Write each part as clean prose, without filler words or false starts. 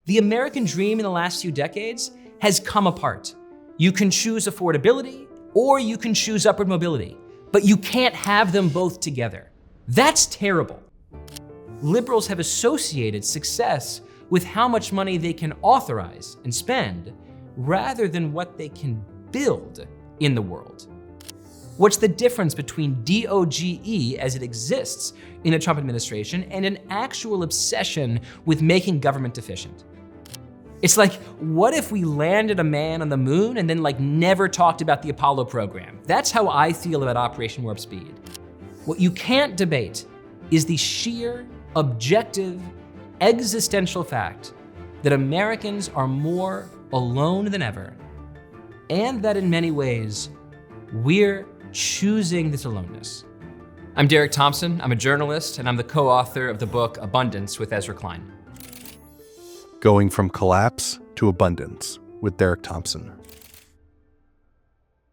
The American dream in the last few decades has come apart. You can choose affordability or you can choose upward mobility, but you can't have them both together. That's terrible. Liberals have associated success with how much money they can authorize and spend rather than what they can build in the world. What's the difference between DOGE as it exists in a Trump administration and an actual obsession with making government efficient? It's like, what if we landed a man on the moon and then never talked about the Apollo program? That's how I feel about Operation Warp Speed. What you can't debate is the sheer, objective, existential fact that Americans are more alone than ever, and that in many ways, we're choosing this aloneness. I'm Derek Thompson, I'm a journalist, and I'm the co-author of the book Abundance with Ezra Klein. Going from Collapse to Abundance with Derek Thompson.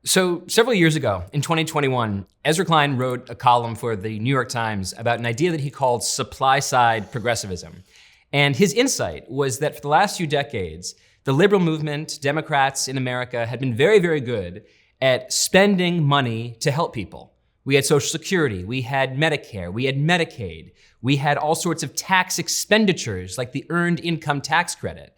So several years ago, in 2021, Ezra Klein wrote a column for the New York Times about an idea that he called supply-side progressivism. And his insight was that for the last few decades, the liberal movement, Democrats in America, had been very, very good at spending money to help people. We had Social Security, we had Medicare, we had Medicaid, we had all sorts of tax expenditures like the Earned Income Tax Credit.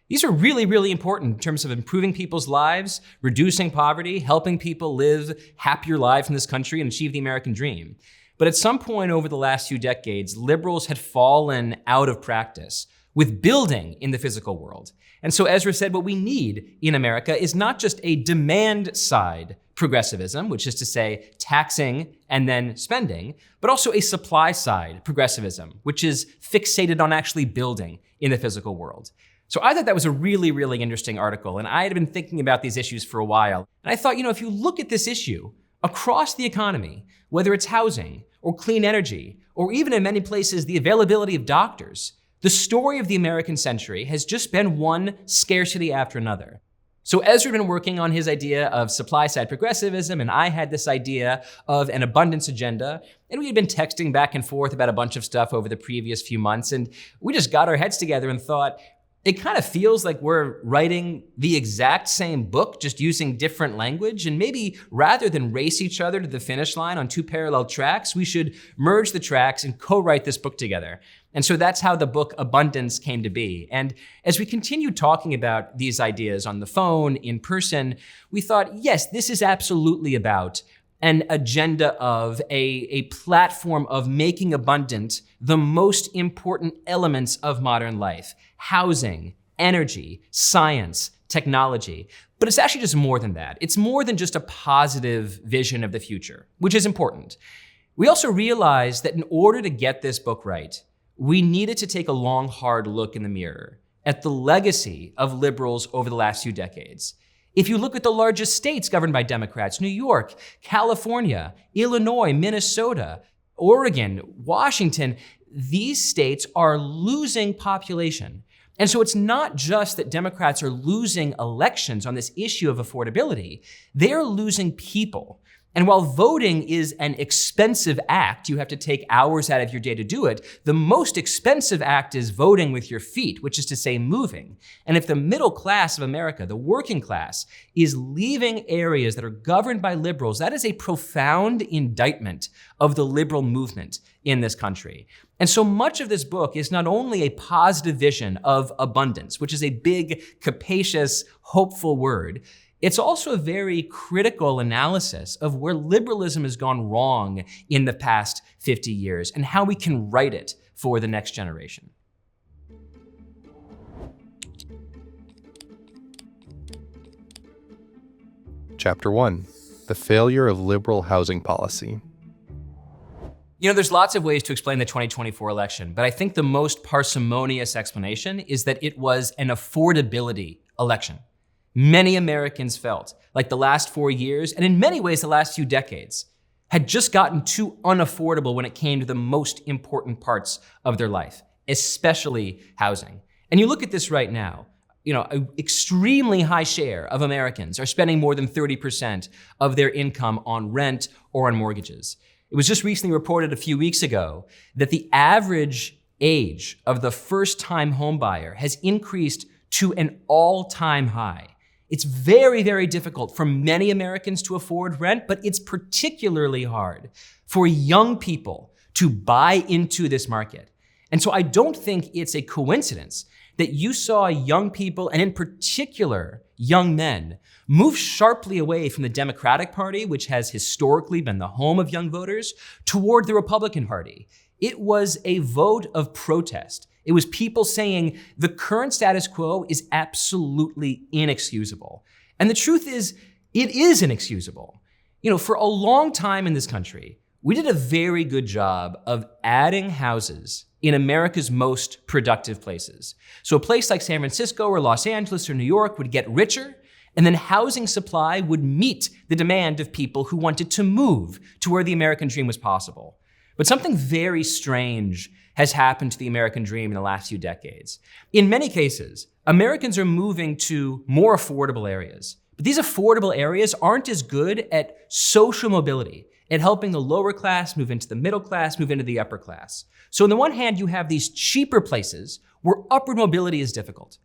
These are really, really important in terms of improving people's lives, reducing poverty, helping people live happier lives in this country and achieve the American dream. But at some point over the last few decades, liberals had fallen out of practice with building in the physical world. And so Ezra said what we need in America is not just a demand-side progressivism, which is to say taxing and then spending, but also a supply-side progressivism, which is fixated on actually building in the physical world. So I thought that was a really, really interesting article, and I had been thinking about these issues for a while. And I thought, if you look at this issue across the economy, whether it's housing or clean energy, or even in many places the availability of doctors, the story of the American century has just been one scarcity after another. So Ezra had been working on his idea of supply-side progressivism, and I had this idea of an abundance agenda, and we had been texting back and forth about a bunch of stuff over the previous few months, and we just got our heads together and thought, it kind of feels like we're writing the exact same book, just using different language, and maybe rather than race each other to the finish line on two parallel tracks, we should merge the tracks and co-write this book together. And so that's how the book Abundance came to be. And as we continued talking about these ideas on the phone, in person, we thought, yes, this is absolutely about an agenda of a platform of making abundant the most important elements of modern life: housing, energy, science, technology. But it's actually just more than that. It's more than just a positive vision of the future, which is important. We also realized that in order to get this book right, we needed to take a long, hard look in the mirror at the legacy of liberals over the last few decades. If you look at the largest states governed by Democrats, New York, California, Illinois, Minnesota, Oregon, Washington, these states are losing population. And so it's not just that Democrats are losing elections on this issue of affordability, they're losing people. And while voting is an expensive act, you have to take hours out of your day to do it, the most expensive act is voting with your feet, which is to say moving. And if the middle class of America, the working class, is leaving areas that are governed by liberals, that is a profound indictment of the liberal movement in this country. And so much of this book is not only a positive vision of abundance, which is a big, capacious, hopeful word, it's also a very critical analysis of where liberalism has gone wrong in the past 50 years and how we can right it for the next generation. Chapter 1: The Failure of Liberal Housing Policy. There's lots of ways to explain the 2024 election, but I think the most parsimonious explanation is that it was an affordability election. Many Americans felt like the last 4 years, and in many ways the last few decades, had just gotten too unaffordable when it came to the most important parts of their life, especially housing. And you look at this right now, an extremely high share of Americans are spending more than 30% of their income on rent or on mortgages. It was just recently reported a few weeks ago that the average age of the first-time homebuyer has increased to an all-time high. It's very, very difficult for many Americans to afford rent, but it's particularly hard for young people to buy into this market. And so I don't think it's a coincidence that you saw young people, and in particular, young men, move sharply away from the Democratic Party, which has historically been the home of young voters, toward the Republican Party. It was a vote of protest. It was people saying the current status quo is absolutely inexcusable. And the truth is, it is inexcusable. For a long time in this country, we did a very good job of adding houses in America's most productive places. So a place like San Francisco or Los Angeles or New York would get richer, and then housing supply would meet the demand of people who wanted to move to where the American dream was possible. But something very strange has happened to the American dream in the last few decades. In many cases, Americans are moving to more affordable areas. But these affordable areas aren't as good at social mobility, at helping the lower class move into the middle class, move into the upper class. So on the one hand, you have these cheaper places where upward mobility is difficult.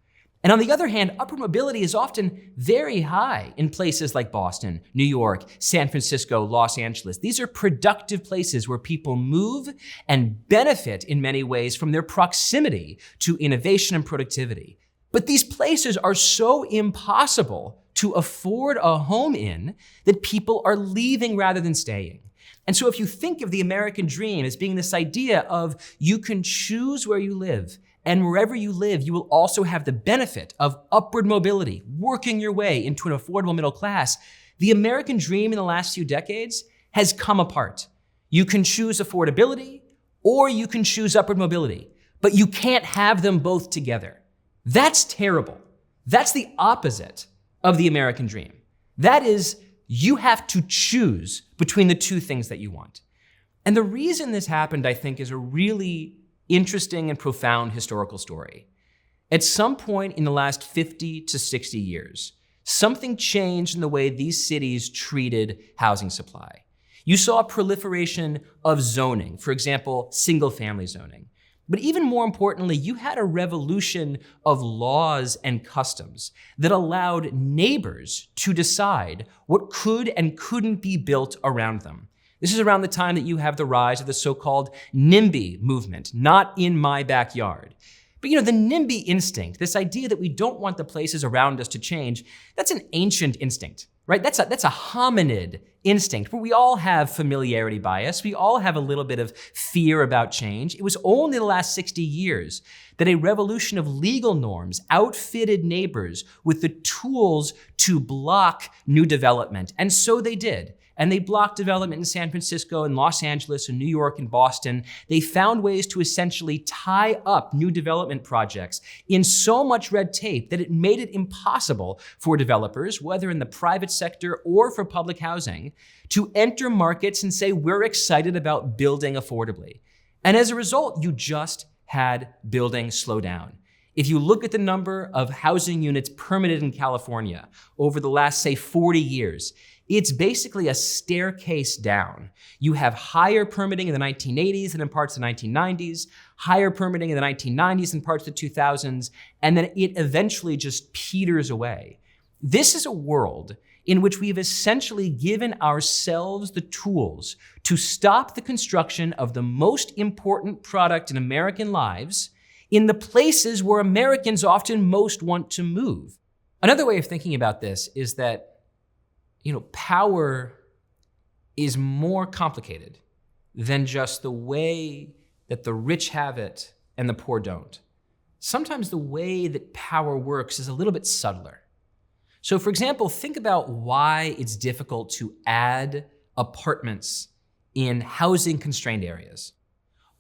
And on the other hand, upward mobility is often very high in places like Boston, New York, San Francisco, Los Angeles. These are productive places where people move and benefit in many ways from their proximity to innovation and productivity. But these places are so impossible to afford a home in that people are leaving rather than staying. And so if you think of the American dream as being this idea of you can choose where you live, and wherever you live, you will also have the benefit of upward mobility, working your way into an affordable middle class, the American dream in the last few decades has come apart. You can choose affordability or you can choose upward mobility, but you can't have them both together. That's terrible. That's the opposite of the American dream. That is, you have to choose between the two things that you want. And the reason this happened, I think, is a really interesting and profound historical story. At some point in the last 50 to 60 years, something changed in the way these cities treated housing supply. You saw a proliferation of zoning, for example, single-family zoning. But even more importantly, you had a revolution of laws and customs that allowed neighbors to decide what could and couldn't be built around them. This is around the time that you have the rise of the so-called NIMBY movement, not in my backyard. But the NIMBY instinct, this idea that we don't want the places around us to change, that's an ancient instinct, right? That's a hominid instinct where we all have familiarity bias. We all have a little bit of fear about change. It was only the last 60 years that a revolution of legal norms outfitted neighbors with the tools to block new development. And so they did. And they blocked development in San Francisco and Los Angeles and New York and Boston. They found ways to essentially tie up new development projects in so much red tape that it made it impossible for developers, whether in the private sector or for public housing, to enter markets and say, we're excited about building affordably. And as a result, you just had building slow down. If you look at the number of housing units permitted in California over the last, say, 40 years, it's basically a staircase down. You have higher permitting in the 1980s than in parts of the 1990s, higher permitting in the 1990s and parts of the 2000s, and then it eventually just peters away. This is a world in which we've essentially given ourselves the tools to stop the construction of the most important product in American lives in the places where Americans often most want to move. Another way of thinking about this is that power is more complicated than just the way that the rich have it and the poor don't. Sometimes the way that power works is a little bit subtler. So for example, think about why it's difficult to add apartments in housing-constrained areas.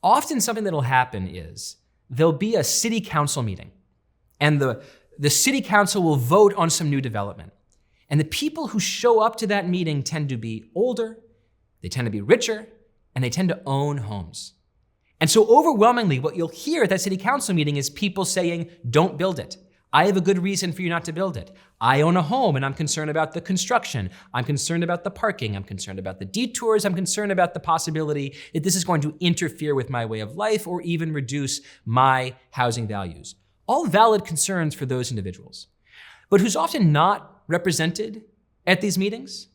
Often something that'll happen is there'll be a city council meeting, and the city council will vote on some new development. And the people who show up to that meeting tend to be older, they tend to be richer, and they tend to own homes. And so overwhelmingly, what you'll hear at that city council meeting is people saying, don't build it. I have a good reason for you not to build it. I own a home and I'm concerned about the construction. I'm concerned about the parking. I'm concerned about the detours. I'm concerned about the possibility that this is going to interfere with my way of life or even reduce my housing values. All valid concerns for those individuals. But who's often not represented at these meetings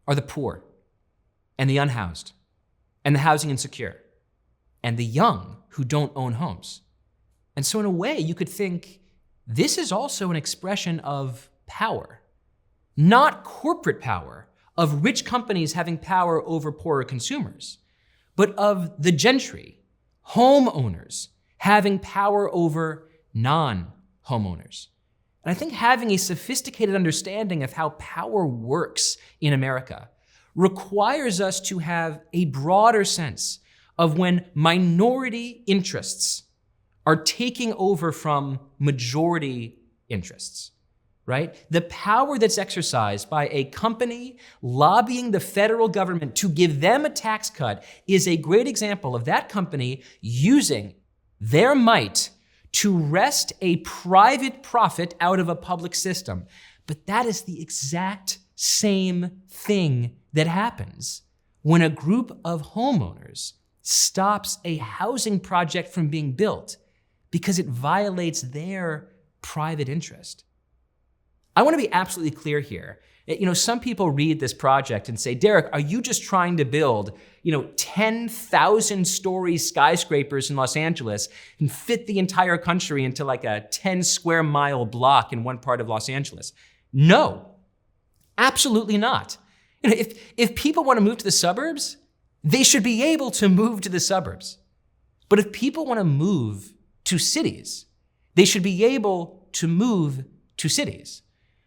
are the poor and the unhoused and the housing insecure and the young who don't own homes. And so in a way, you could think this is also an expression of power, not corporate power of rich companies having power over poorer consumers, but of the gentry, homeowners, having power over non-homeowners. And I think having a sophisticated understanding of how power works in America requires us to have a broader sense of when minority interests are taking over from majority interests, right? The power that's exercised by a company lobbying the federal government to give them a tax cut is a great example of that company using their might to wrest a private profit out of a public system. But that is the exact same thing that happens when a group of homeowners stops a housing project from being built because it violates their private interest. I want to be absolutely clear here. Some people read this project and say, Derek, are you just trying to build, 10,000 story skyscrapers in Los Angeles and fit the entire country into like a 10 square mile block in one part of Los Angeles? No, absolutely not. If people want to move to the suburbs, they should be able to move to the suburbs. But if people want to move to cities, they should be able to move to cities.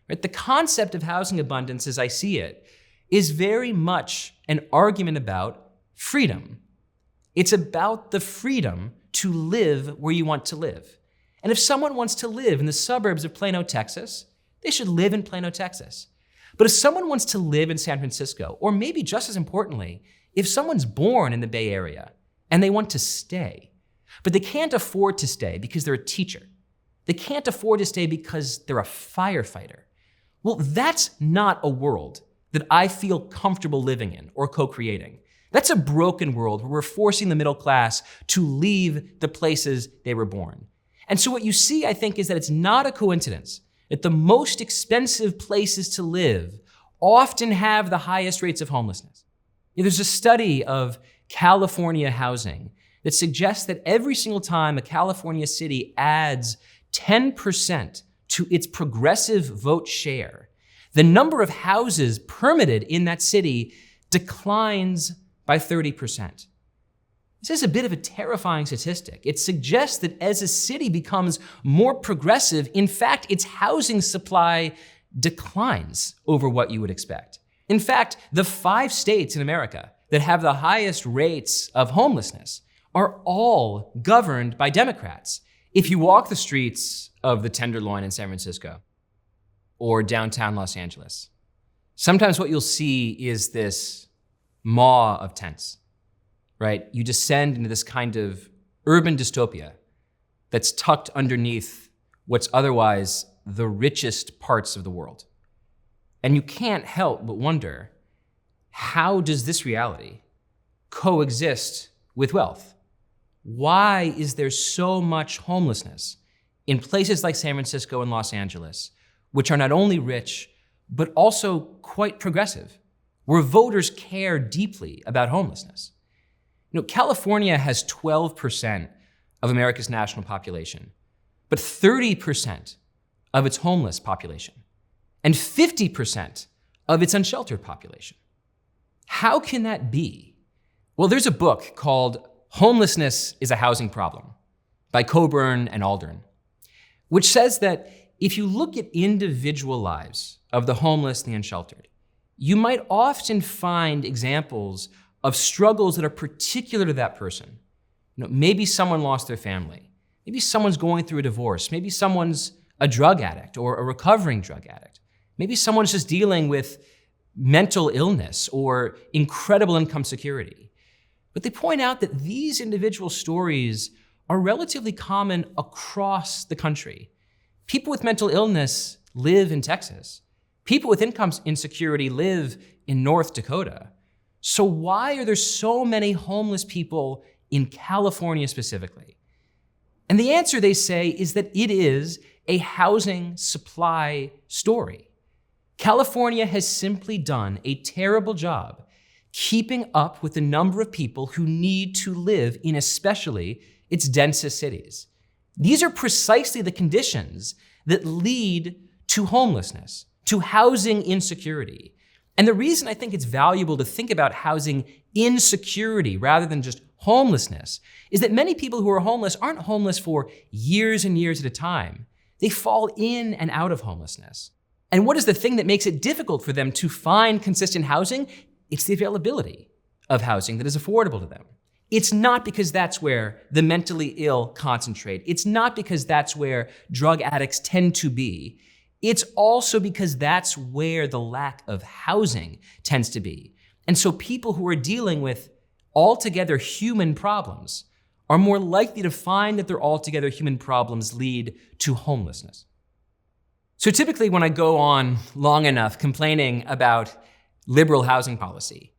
Right? The concept of housing abundance, as I see it, is very much an argument about freedom. It's about the freedom to live where you want to live. And if someone wants to live in the suburbs of Plano, Texas, they should live in Plano, Texas. But if someone wants to live in San Francisco, or maybe just as importantly, if someone's born in the Bay Area and they want to stay, but they can't afford to stay because they're a teacher, they can't afford to stay because they're a firefighter, well, that's not a world that I feel comfortable living in or co-creating. That's a broken world where we're forcing the middle class to leave the places they were born. And so what you see, I think, is that it's not a coincidence that the most expensive places to live often have the highest rates of homelessness. There's a study of California housing that suggests that every single time a California city adds 10% to its progressive vote share, the number of houses permitted in that city declines by 30%. This is a bit of a terrifying statistic. It suggests that as a city becomes more progressive, in fact, its housing supply declines over what you would expect. In fact, the 5 states in America that have the highest rates of homelessness are all governed by Democrats. If you walk the streets of the Tenderloin in San Francisco or downtown Los Angeles, sometimes what you'll see is this maw of tents, right? You descend into this kind of urban dystopia that's tucked underneath what's otherwise the richest parts of the world. And you can't help but wonder, how does this reality coexist with wealth? Why is there so much homelessness in places like San Francisco and Los Angeles, which are not only rich, but also quite progressive, where voters care deeply about homelessness? California has 12% of America's national population, but 30% of its homeless population, and 50% of its unsheltered population. How can that be? Well, there's a book called Homelessness is a Housing Problem by Coburn and Aldern, which says that if you look at individual lives of the homeless and the unsheltered, you might often find examples of struggles that are particular to that person. Maybe someone lost their family. Maybe someone's going through a divorce. Maybe someone's a drug addict or a recovering drug addict. Maybe someone's just dealing with mental illness or incredible income security. But they point out that these individual stories are relatively common across the country People with mental illness live in Texas. People with income insecurity live in North Dakota. So why are there so many homeless people in California specifically? And the answer, they say, is that it is a housing supply story. California has simply done a terrible job keeping up with the number of people who need to live in especially its densest cities. These are precisely the conditions that lead to homelessness, to housing insecurity. And the reason I think it's valuable to think about housing insecurity rather than just homelessness is that many people who are homeless aren't homeless for years and years at a time. They fall in and out of homelessness. And what is the thing that makes it difficult for them to find consistent housing? It's the availability of housing that is affordable to them. It's not because that's where the mentally ill concentrate. It's not because that's where drug addicts tend to be. It's also because that's where the lack of housing tends to be. And so people who are dealing with altogether human problems are more likely to find that their altogether human problems lead to homelessness. So typically when I go on long enough complaining about liberal housing policy,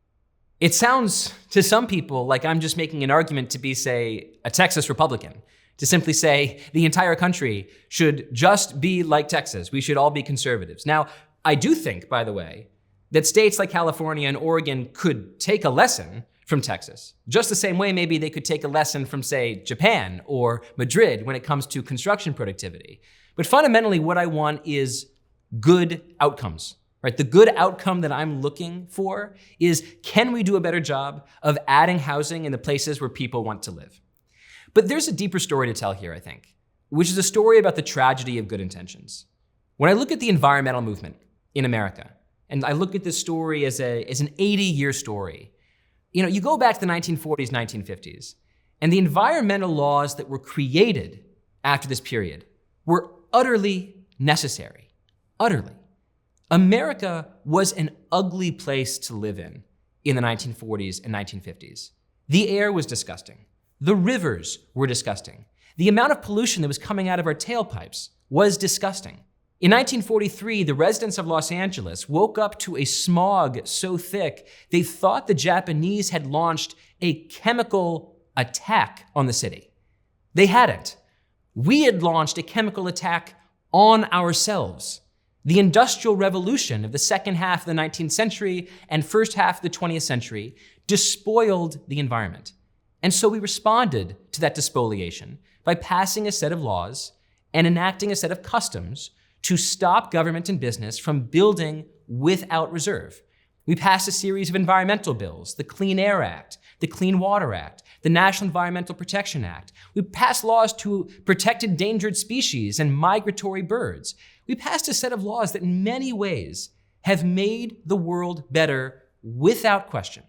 it sounds to some people like I'm just making an argument to be, say, a Texas Republican, to simply say the entire country should just be like Texas. We should all be conservatives. Now, I do think, by the way, that states like California and Oregon could take a lesson from Texas, just the same way maybe they could take a lesson from, say, Japan or Madrid when it comes to construction productivity. But fundamentally, what I want is good outcomes, right? The good outcome that I'm looking for is, can we do a better job of adding housing in the places where people want to live? But there's a deeper story to tell here, I think, which is a story about the tragedy of good intentions. When I look at the environmental movement in America, and I look at this story as an 80-year story, you go back to the 1940s, 1950s, and the environmental laws that were created after this period were utterly necessary. Utterly. America was an ugly place to live in the 1940s and 1950s. The air was disgusting. The rivers were disgusting. The amount of pollution that was coming out of our tailpipes was disgusting. In 1943, the residents of Los Angeles woke up to a smog so thick they thought the Japanese had launched a chemical attack on the city. They hadn't. We had launched a chemical attack on ourselves. The Industrial Revolution of the second half of the 19th century and first half of the 20th century despoiled the environment. And so we responded to that despoliation by passing a set of laws and enacting a set of customs to stop government and business from building without reserve. We passed a series of environmental bills, the Clean Air Act, the Clean Water Act, the National Environmental Protection Act. We passed laws to protect endangered species and migratory birds. We passed a set of laws that in many ways have made the world better without question.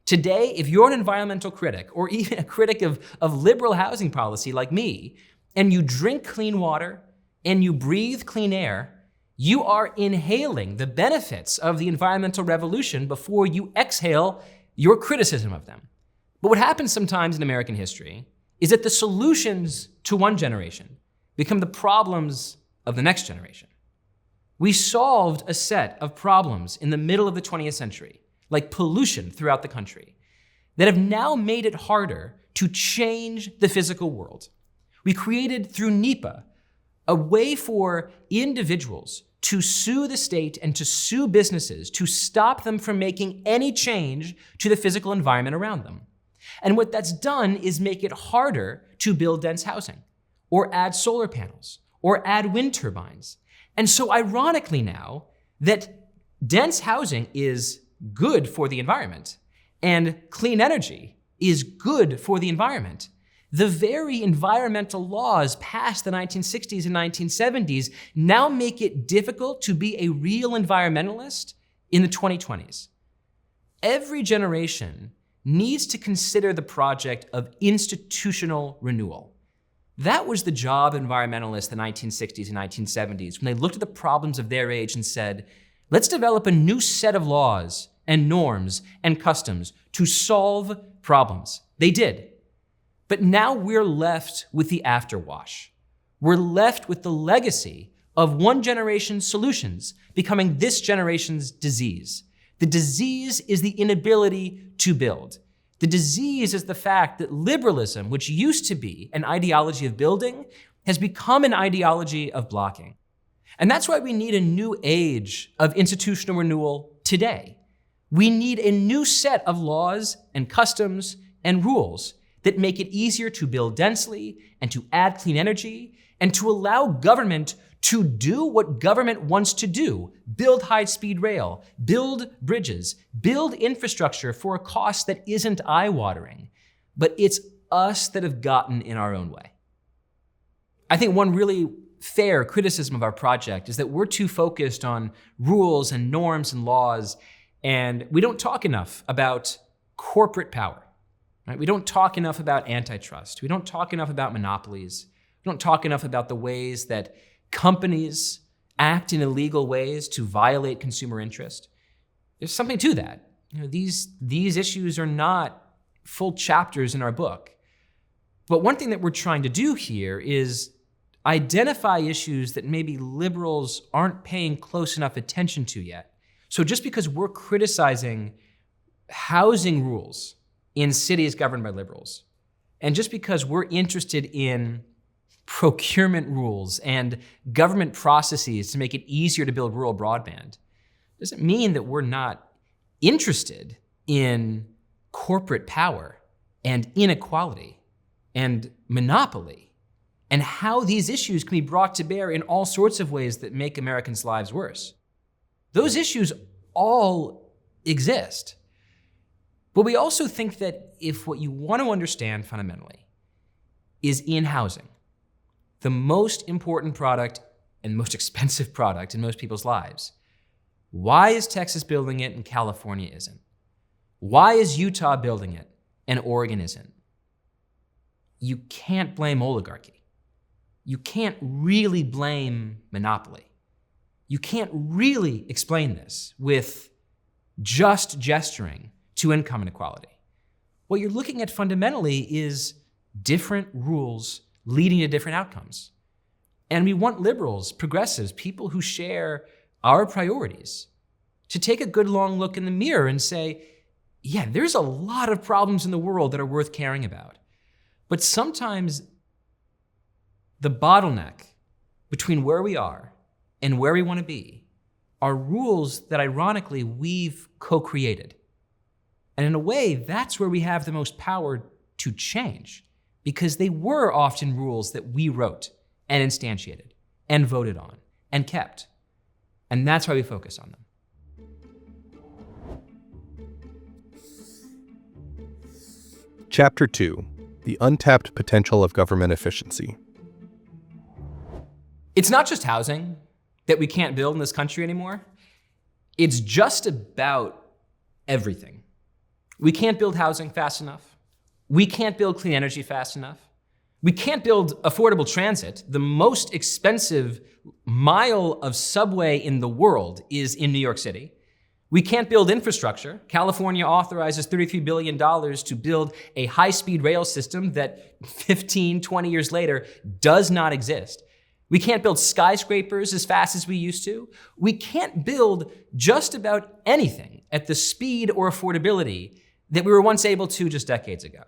Today, if you're an environmental critic or even a critic of liberal housing policy like me, and you drink clean water and you breathe clean air, you are inhaling the benefits of the environmental revolution before you exhale your criticism of them. But what happens sometimes in American history is that the solutions to one generation become the problems of the next generation. We solved a set of problems in the middle of the 20th century, like pollution throughout the country, that have now made it harder to change the physical world. We created through NEPA a way for individuals to sue the state and to sue businesses to stop them from making any change to the physical environment around them. And what that's done is make it harder to build dense housing, or add solar panels, or add wind turbines. And so ironically now, that dense housing is good for the environment, and clean energy is good for the environment, the very environmental laws passed the 1960s and 1970s now make it difficult to be a real environmentalist in the 2020s. Every generation needs to consider the project of institutional renewal. That was the job of environmentalists in the 1960s and 1970s when they looked at the problems of their age and said, let's develop a new set of laws and norms and customs to solve problems. They did. But now we're left with the afterwash. we're left with the legacy of one generation's solutions becoming this generation's disease. The disease is the inability to build. The disease is the fact that liberalism, which used to be an ideology of building, has become an ideology of blocking. And that's why we need a new age of institutional renewal today. We need a new set of laws and customs and rules that make it easier to build densely and to add clean energy and to allow government to do what government wants to do: build high-speed rail, build bridges, build infrastructure for a cost that isn't eye-watering. But it's us that have gotten in our own way. I think one really fair criticism of our project is that we're too focused on rules and norms and laws, and we don't talk enough about corporate power. Right? We don't talk enough about antitrust. We don't talk enough about monopolies. We don't talk enough about the ways that companies act in illegal ways to violate consumer interest. There's something to that. These issues are not full chapters in our book. But one thing that we're trying to do here is identify issues that maybe liberals aren't paying close enough attention to yet. So just because we're criticizing housing rules in cities governed by liberals, and just because we're interested in procurement rules and government processes to make it easier to build rural broadband, doesn't mean that we're not interested in corporate power and inequality and monopoly and how these issues can be brought to bear in all sorts of ways that make Americans' lives worse. Those issues all exist. But we also think that if what you want to understand fundamentally is in housing, the most important product and most expensive product in most people's lives, why is Texas building it and California isn't? Why is Utah building it and Oregon isn't? You can't blame oligarchy. You can't really blame monopoly. You can't really explain this with just gesturing to income inequality. What you're looking at fundamentally is different rules leading to different outcomes. And we want liberals, progressives, people who share our priorities to take a good long look in the mirror and say, yeah, there's a lot of problems in the world that are worth caring about. But sometimes the bottleneck between where we are and where we want to be are rules that ironically we've co-created. And in a way, that's where we have the most power to change, because they were often rules that we wrote and instantiated and voted on and kept. And that's why we focus on them. Chapter 2, The Untapped Potential of Government Efficiency. It's not just housing that we can't build in this country anymore. It's just about everything. We can't build housing fast enough. We can't build clean energy fast enough. We can't build affordable transit. The most expensive mile of subway in the world is in New York City. We can't build infrastructure. California authorizes $33 billion to build a high-speed rail system that 15, 20 years later does not exist. We can't build skyscrapers as fast as we used to. We can't build just about anything at the speed or affordability that we were once able to just decades ago.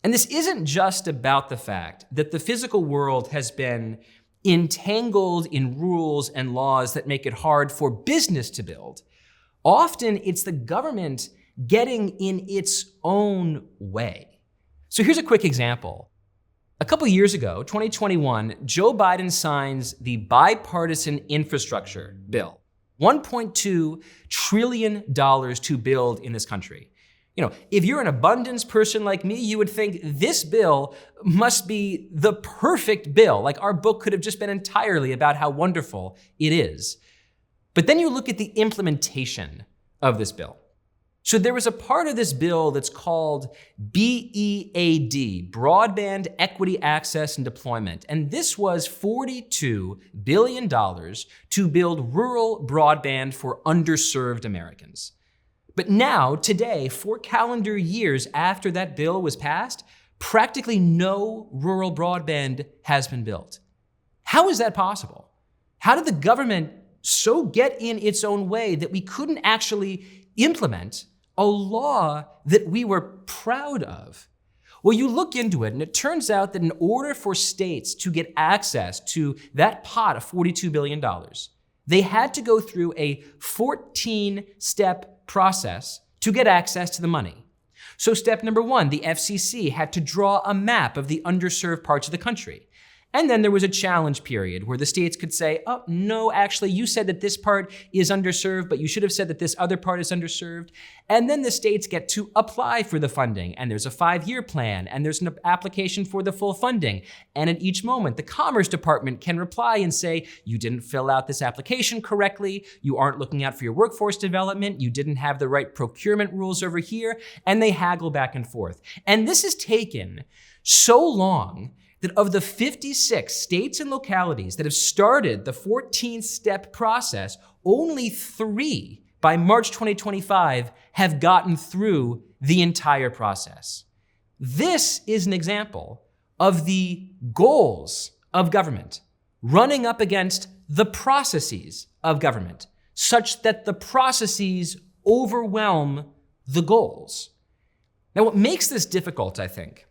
And this isn't just about the fact that the physical world has been entangled in rules and laws that make it hard for business to build. Often it's the government getting in its own way. So here's a quick example. A couple years ago, 2021, Joe Biden signs the Bipartisan infrastructure bill. $1.2 trillion to build in this country. If you're an abundance person like me, you would think this bill must be the perfect bill. Like our book could have just been entirely about how wonderful it is. But then you look at the implementation of this bill. So there was a part of this bill that's called BEAD, Broadband Equity Access and Deployment. And this was $42 billion to build rural broadband for underserved Americans. But now, today, 4 calendar years after that bill was passed, practically no rural broadband has been built. How is that possible? How did the government so get in its own way that we couldn't actually implement a law that we were proud of? Well, you look into it, and it turns out that in order for states to get access to that pot of $42 billion, they had to go through a 14-step process to get access to the money. So step number one, the FCC had to draw a map of the underserved parts of the country. And then there was a challenge period where the states could say, oh, no, actually, you said that this part is underserved, but you should have said that this other part is underserved. And then the states get to apply for the funding, and there's a 5-year plan, and there's an application for the full funding. And at each moment, the Commerce Department can reply and say, you didn't fill out this application correctly, you aren't looking out for your workforce development, you didn't have the right procurement rules over here, and they haggle back and forth. And this has taken so long that of the 56 states and localities that have started the 14-step process, only 3 by March 2025 have gotten through the entire process. This is an example of the goals of government running up against the processes of government, such that the processes overwhelm the goals. Now, what makes this difficult, I think,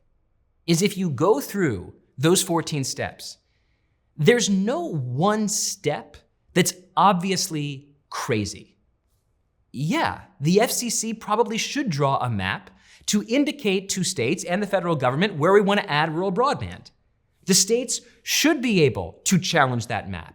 is if you go through those 14 steps, there's no one step that's obviously crazy. Yeah, the FCC probably should draw a map to indicate to states and the federal government where we want to add rural broadband. The states should be able to challenge that map.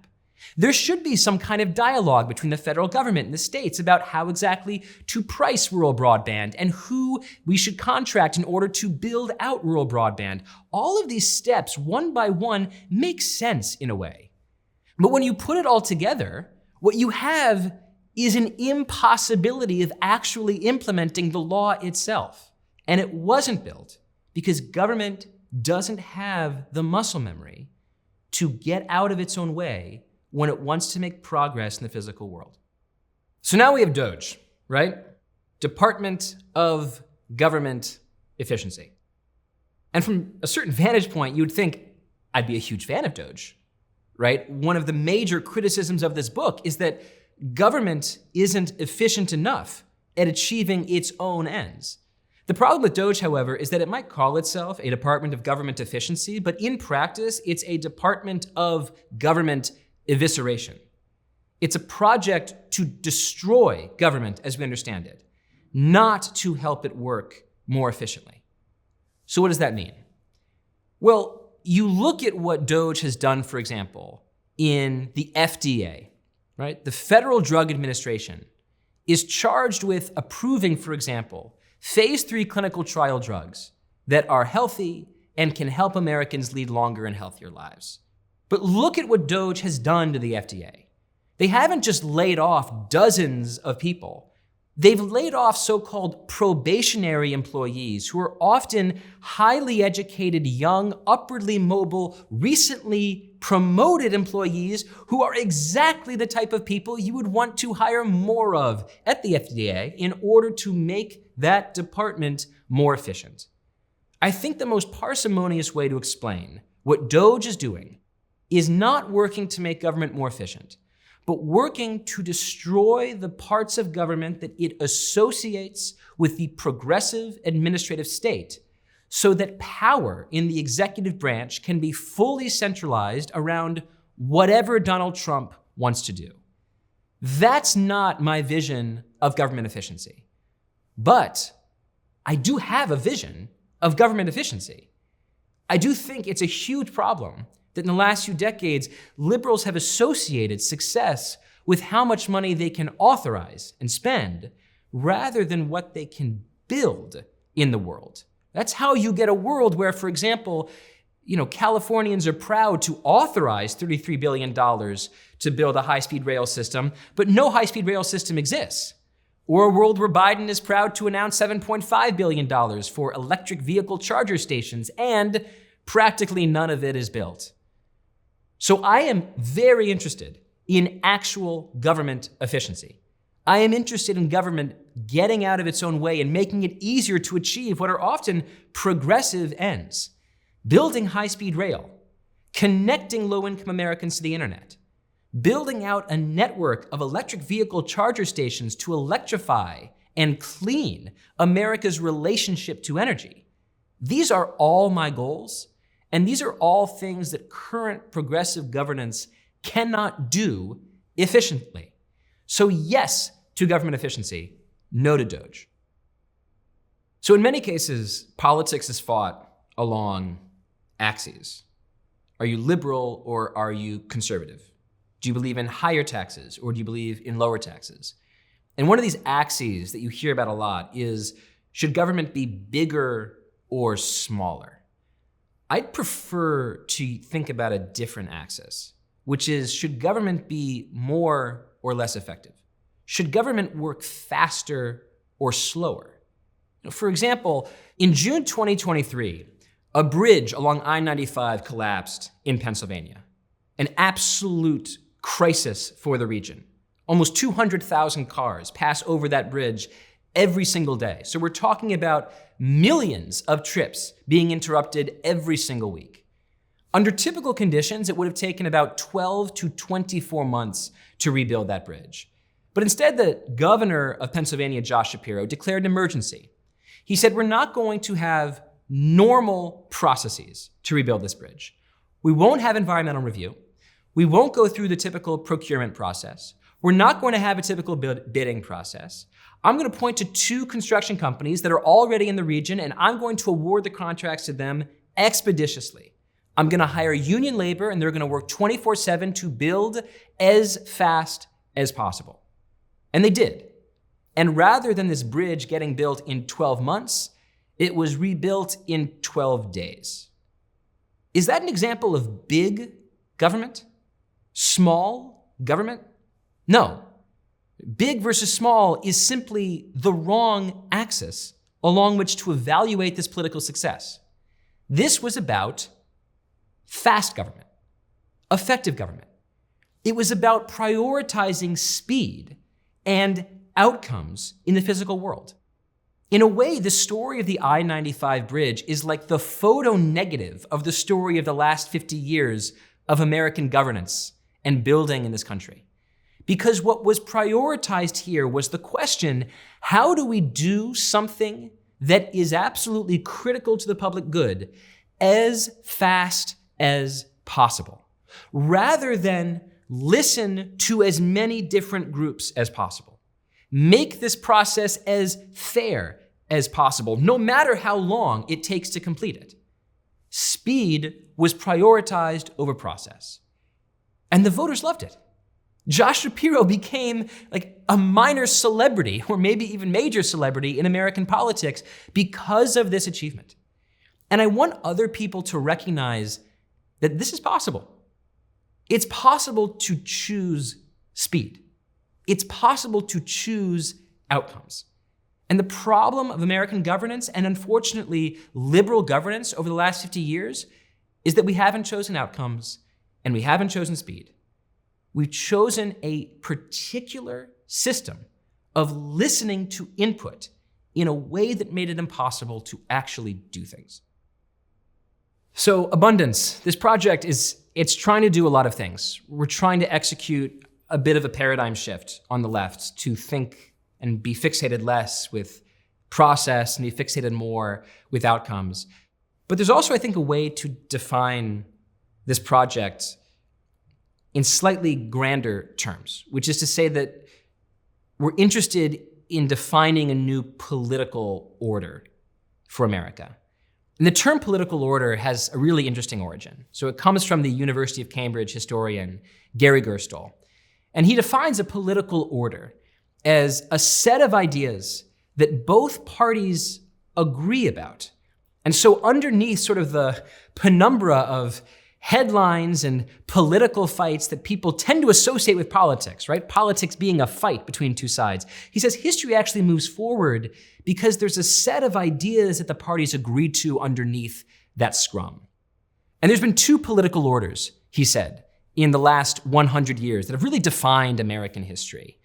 There should be some kind of dialogue between the federal government and the states about how exactly to price rural broadband and who we should contract in order to build out rural broadband. All of these steps, one by one, make sense in a way. But when you put it all together, what you have is an impossibility of actually implementing the law itself. And it wasn't built because government doesn't have the muscle memory to get out of its own way when it wants to make progress in the physical world. So now we have DOGE, right? Department of Government Efficiency. And from a certain vantage point, you would think I'd be a huge fan of DOGE, right? One of the major criticisms of this book is that government isn't efficient enough at achieving its own ends. The problem with DOGE, however, is that it might call itself a Department of Government Efficiency, but in practice, it's a Department of Government Evisceration. It's a project to destroy government as we understand it, not to help it work more efficiently. So what does that mean? Well, you look at what DOGE has done, for example, in the FDA, right? The Federal Drug Administration is charged with approving, for example, phase 3 clinical trial drugs that are healthy and can help Americans lead longer and healthier lives. But look at what DOGE has done to the FDA. They haven't just laid off dozens of people. They've laid off so-called probationary employees who are often highly educated, young, upwardly mobile, recently promoted employees who are exactly the type of people you would want to hire more of at the FDA in order to make that department more efficient. I think the most parsimonious way to explain what DOGE is doing is not working to make government more efficient, but working to destroy the parts of government that it associates with the progressive administrative state so that power in the executive branch can be fully centralized around whatever Donald Trump wants to do. That's not my vision of government efficiency. But I do have a vision of government efficiency. I do think it's a huge problem that in the last few decades, liberals have associated success with how much money they can authorize and spend rather than what they can build in the world. That's how you get a world where, for example, Californians are proud to authorize $33 billion to build a high-speed rail system, but no high-speed rail system exists. Or a world where Biden is proud to announce $7.5 billion for electric vehicle charger stations, and practically none of it is built. So I am very interested in actual government efficiency. I am interested in government getting out of its own way and making it easier to achieve what are often progressive ends. Building high-speed rail, connecting low-income Americans to the internet, building out a network of electric vehicle charger stations to electrify and clean America's relationship to energy. These are all my goals, and these are all things that current progressive governance cannot do efficiently. So yes to government efficiency, no to DOGE. So in many cases, politics is fought along axes. Are you liberal or are you conservative? Do you believe in higher taxes or do you believe in lower taxes? And one of these axes that you hear about a lot is, should government be bigger or smaller? I'd prefer to think about a different axis, which is, should government be more or less effective? Should government work faster or slower? For example, in June 2023, a bridge along I-95 collapsed in Pennsylvania, an absolute crisis for the region. Almost 200,000 cars pass over that bridge every single day. So we're talking about millions of trips being interrupted every single week. Under typical conditions, it would have taken about 12 to 24 months to rebuild that bridge. But instead, the governor of Pennsylvania, Josh Shapiro, declared an emergency. He said, we're not going to have normal processes to rebuild this bridge. We won't have environmental review. We won't go through the typical procurement process. We're not going to have a typical bidding process. I'm going to point to 2 construction companies that are already in the region, and I'm going to award the contracts to them expeditiously. I'm going to hire union labor, and they're going to work 24/7 to build as fast as possible. And they did. And rather than this bridge getting built in 12 months, it was rebuilt in 12 days. Is that an example of big government? Small government? No. Big versus small is simply the wrong axis along which to evaluate this political success. This was about fast government, effective government. It was about prioritizing speed and outcomes in the physical world. In a way, the story of the I-95 bridge is like the photo negative of the story of the last 50 years of American governance and building in this country. Because what was prioritized here was the question, how do we do something that is absolutely critical to the public good as fast as possible, rather than listen to as many different groups as possible? Make this process as fair as possible, no matter how long it takes to complete it. Speed was prioritized over process. And the voters loved it. Josh Shapiro became like a minor celebrity, or maybe even major celebrity in American politics because of this achievement. And I want other people to recognize that this is possible. It's possible to choose speed. It's possible to choose outcomes. And the problem of American governance, and unfortunately liberal governance over the last 50 years, is that we haven't chosen outcomes and we haven't chosen speed. We've chosen a particular system of listening to input in a way that made it impossible to actually do things. So abundance, this project it's trying to do a lot of things. We're trying to execute a bit of a paradigm shift on the left to think and be fixated less with process and be fixated more with outcomes. But there's also, I think, a way to define this project in slightly grander terms, which is to say that we're interested in defining a new political order for America. And the term political order has a really interesting origin. So it comes from the University of Cambridge historian Gary Gerstle. And he defines a political order as a set of ideas that both parties agree about. And so underneath sort of the penumbra of headlines and political fights that people tend to associate with politics, right? Politics being a fight between two sides. He says history actually moves forward because there's a set of ideas that the parties agreed to underneath that scrum. And there's been 2 political orders, he said, in the last 100 years that have really defined American history.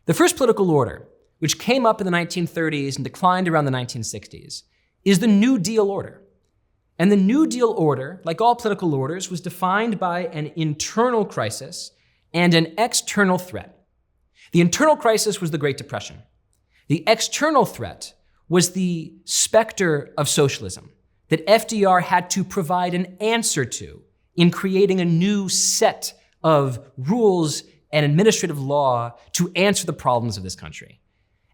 The first political order, which came up in the 1930s and declined around the 1960s, is the New Deal order. And the New Deal order, like all political orders, was defined by an internal crisis and an external threat. The internal crisis was the Great Depression. The external threat was the specter of socialism that FDR had to provide an answer to in creating a new set of rules and administrative law to answer the problems of this country.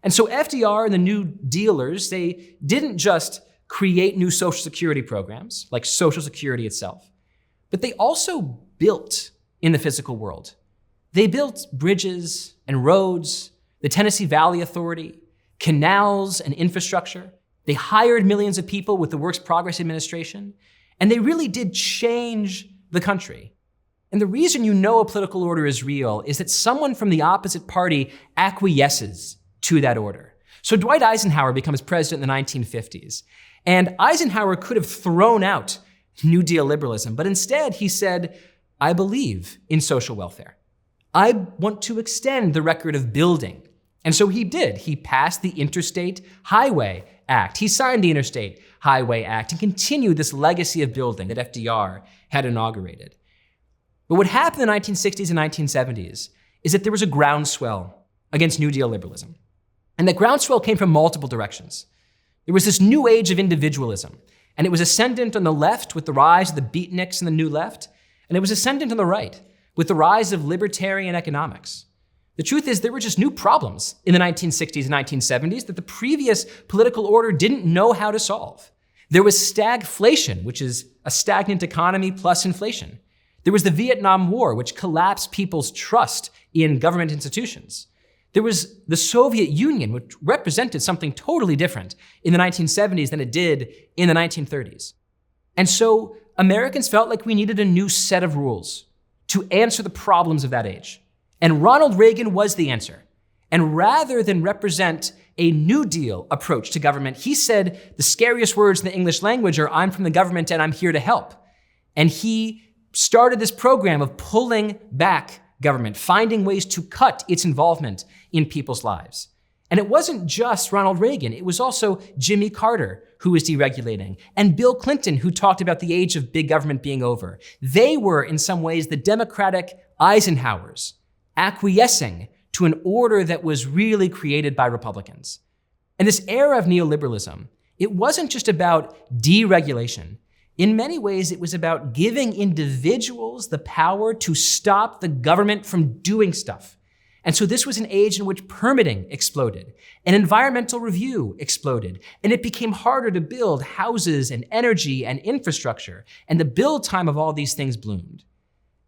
And so FDR and the New Dealers, they didn't just create new Social Security programs, like Social Security itself, but they also built in the physical world. They built bridges and roads, the Tennessee Valley Authority, canals and infrastructure. They hired millions of people with the Works Progress Administration, and they really did change the country. And the reason you know a political order is real is that someone from the opposite party acquiesces to that order. So Dwight Eisenhower becomes president in the 1950s, and Eisenhower could have thrown out New Deal liberalism, but instead he said, I believe in social welfare. I want to extend the record of building. And so he did. He passed the Interstate Highway Act. He signed the Interstate Highway Act and continued this legacy of building that FDR had inaugurated. But what happened in the 1960s and 1970s is that there was a groundswell against New Deal liberalism. And that groundswell came from multiple directions. There was this new age of individualism, and it was ascendant on the left with the rise of the beatniks and the New Left, and it was ascendant on the right with the rise of libertarian economics. The truth is there were just new problems in the 1960s and 1970s that the previous political order didn't know how to solve. There was stagflation, which is a stagnant economy plus inflation. There was the Vietnam War, which collapsed people's trust in government institutions. There was the Soviet Union, which represented something totally different in the 1970s than it did in the 1930s. And so Americans felt like we needed a new set of rules to answer the problems of that age. And Ronald Reagan was the answer. And rather than represent a New Deal approach to government, he said the scariest words in the English language are, I'm from the government and I'm here to help. And he started this program of pulling back government, finding ways to cut its involvement in people's lives. And it wasn't just Ronald Reagan, it was also Jimmy Carter who was deregulating, and Bill Clinton who talked about the age of big government being over. They were, in some ways, the Democratic Eisenhowers, acquiescing to an order that was really created by Republicans. And this era of neoliberalism, it wasn't just about deregulation. In many ways, it was about giving individuals the power to stop the government from doing stuff. And so this was an age in which permitting exploded, and environmental review exploded, and it became harder to build houses and energy and infrastructure, and the build time of all these things bloomed.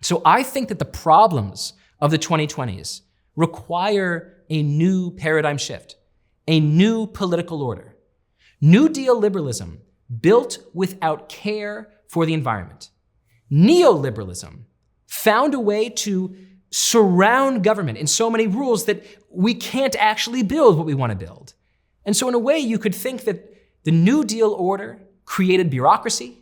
So I think that the problems of the 2020s require a new paradigm shift, a new political order. New Deal liberalism built without care for the environment. Neoliberalism found a way to surround government in so many rules that we can't actually build what we want to build. And so in a way, you could think that the New Deal order created bureaucracy,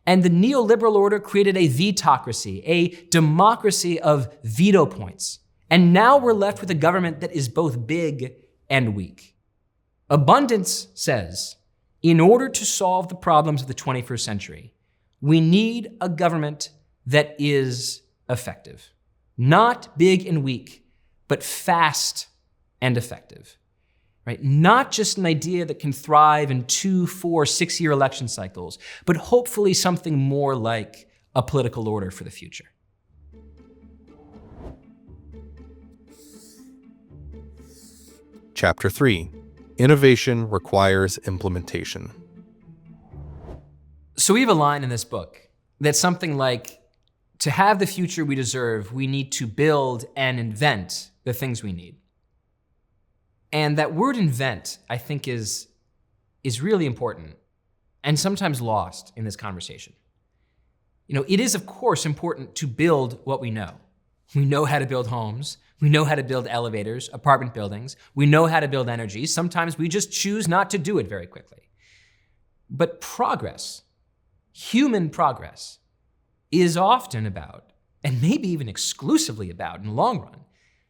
and the neoliberal order created a vetocracy, a democracy of veto points. And now we're left with a government that is both big and weak. Abundance says, in order to solve the problems of the 21st century, we need a government that is effective. Not big and weak, but fast and effective. Right? Not just an idea that can thrive in 2, 4, 6-year election cycles, but hopefully something more like a political order for the future. Chapter 3. Innovation requires implementation. So we have a line in this book that's something like, to have the future we deserve, we need to build and invent the things we need. And that word invent, I think, is really important and sometimes lost in this conversation. It is, of course, important to build what we know. We know how to build homes. We know how to build elevators, apartment buildings. We know how to build energy. Sometimes we just choose not to do it very quickly. But progress, human progress, is often about, and maybe even exclusively about in the long run,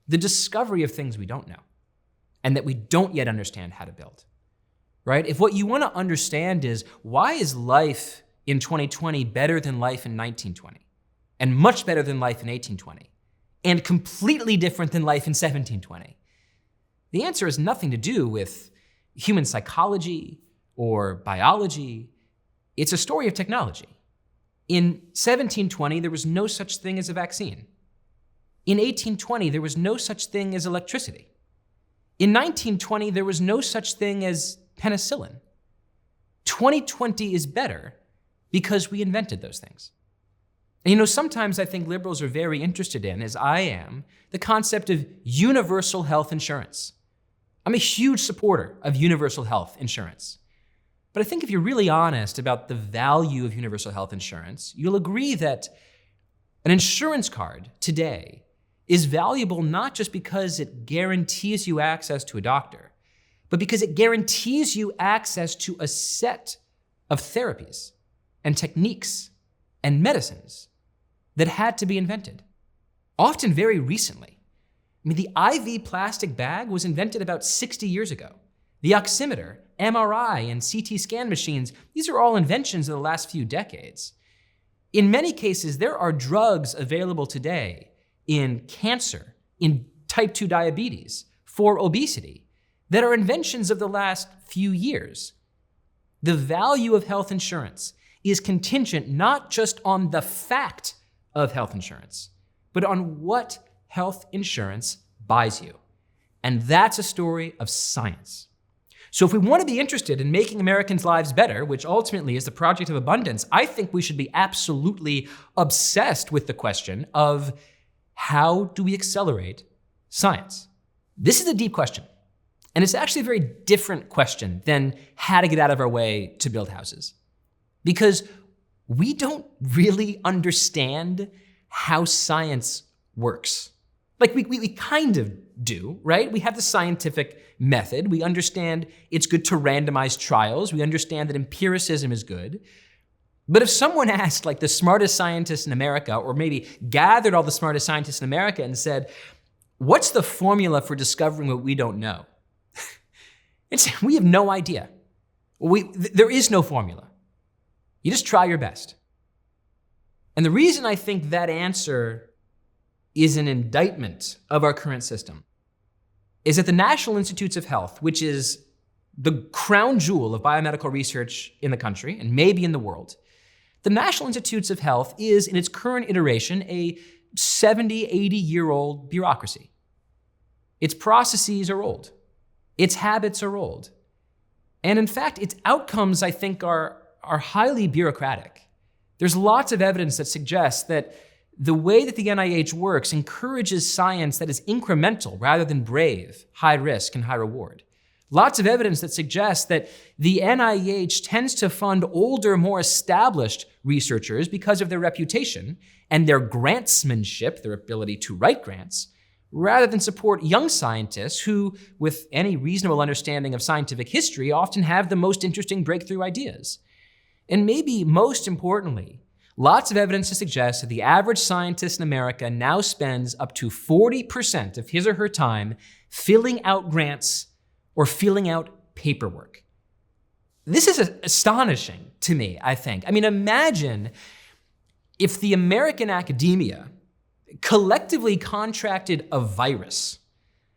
the discovery of things we don't know and that we don't yet understand how to build, right? If what you want to understand is, why is life in 2020 better than life in 1920, and much better than life in 1820, and completely different than life in 1720? The answer has nothing to do with human psychology or biology. It's a story of technology. In 1720, there was no such thing as a vaccine. In 1820, there was no such thing as electricity. In 1920, there was no such thing as penicillin. 2020 is better because we invented those things. And sometimes I think liberals are very interested in, as I am, the concept of universal health insurance. I'm a huge supporter of universal health insurance. But I think if you're really honest about the value of universal health insurance, you'll agree that an insurance card today is valuable not just because it guarantees you access to a doctor, but because it guarantees you access to a set of therapies and techniques and medicines that had to be invented, often very recently. The IV plastic bag was invented about 60 years ago. The oximeter, MRI, and CT scan machines, these are all inventions of the last few decades. In many cases, there are drugs available today in cancer, in type 2 diabetes, for obesity, that are inventions of the last few years. The value of health insurance is contingent not just on the fact of health insurance, but on what health insurance buys you. And that's a story of science. So if we want to be interested in making Americans' lives better, which ultimately is the project of abundance, I think we should be absolutely obsessed with the question of how do we accelerate science? This is a deep question. And it's actually a very different question than how to get out of our way to build houses. Because we don't really understand how science works. Like we kind of do, right? We have the scientific method. We understand it's good to randomize trials. We understand that empiricism is good. But if someone asked like the smartest scientists in America, or maybe gathered all the smartest scientists in America and said, what's the formula for discovering what we don't know? We have no idea. There is no formula. You just try your best. And the reason I think that answer is an indictment of our current system is that the National Institutes of Health, which is the crown jewel of biomedical research in the country and maybe in the world, the National Institutes of Health is, in its current iteration, a 70, 80-year-old bureaucracy. Its processes are old. Its habits are old. And in fact, its outcomes, I think, are highly bureaucratic. There's lots of evidence that suggests that the way that the NIH works encourages science that is incremental rather than brave, high risk, and high reward. Lots of evidence that suggests that the NIH tends to fund older, more established researchers because of their reputation and their grantsmanship, their ability to write grants, rather than support young scientists who, with any reasonable understanding of scientific history, often have the most interesting breakthrough ideas. And maybe most importantly, lots of evidence to suggest that the average scientist in America now spends up to 40% of his or her time filling out grants or filling out paperwork. This is astonishing to me, I think. I mean, imagine if the American academia collectively contracted a virus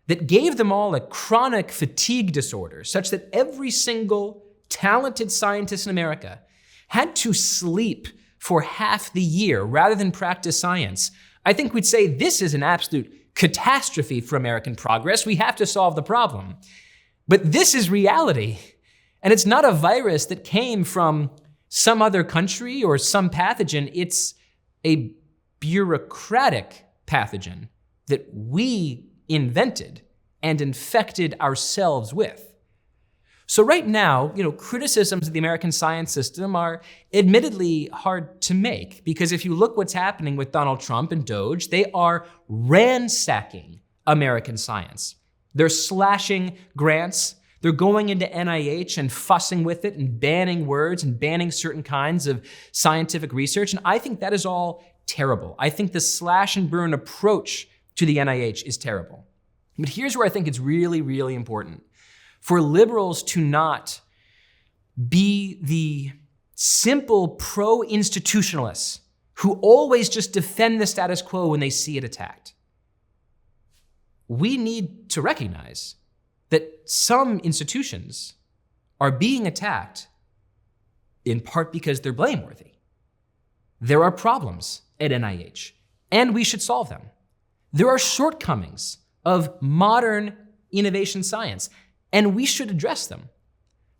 that gave them all a chronic fatigue disorder such that every single talented scientist in America had to sleep for half the year rather than practice science. I think we'd say this is an absolute catastrophe for American progress. We have to solve the problem. But this is reality. And it's not a virus that came from some other country or some pathogen. It's a bureaucratic pathogen that we invented and infected ourselves with. So right now, criticisms of the American science system are admittedly hard to make, because if you look what's happening with Donald Trump and DOGE, they are ransacking American science. They're slashing grants. They're going into NIH and fussing with it and banning words and banning certain kinds of scientific research. And I think that is all terrible. I think the slash and burn approach to the NIH is terrible. But here's where I think it's really, really important for liberals to not be the simple pro-institutionalists who always just defend the status quo when they see it attacked. We need to recognize that some institutions are being attacked in part because they're blameworthy. There are problems at NIH, and we should solve them. There are shortcomings of modern innovation science, and we should address them.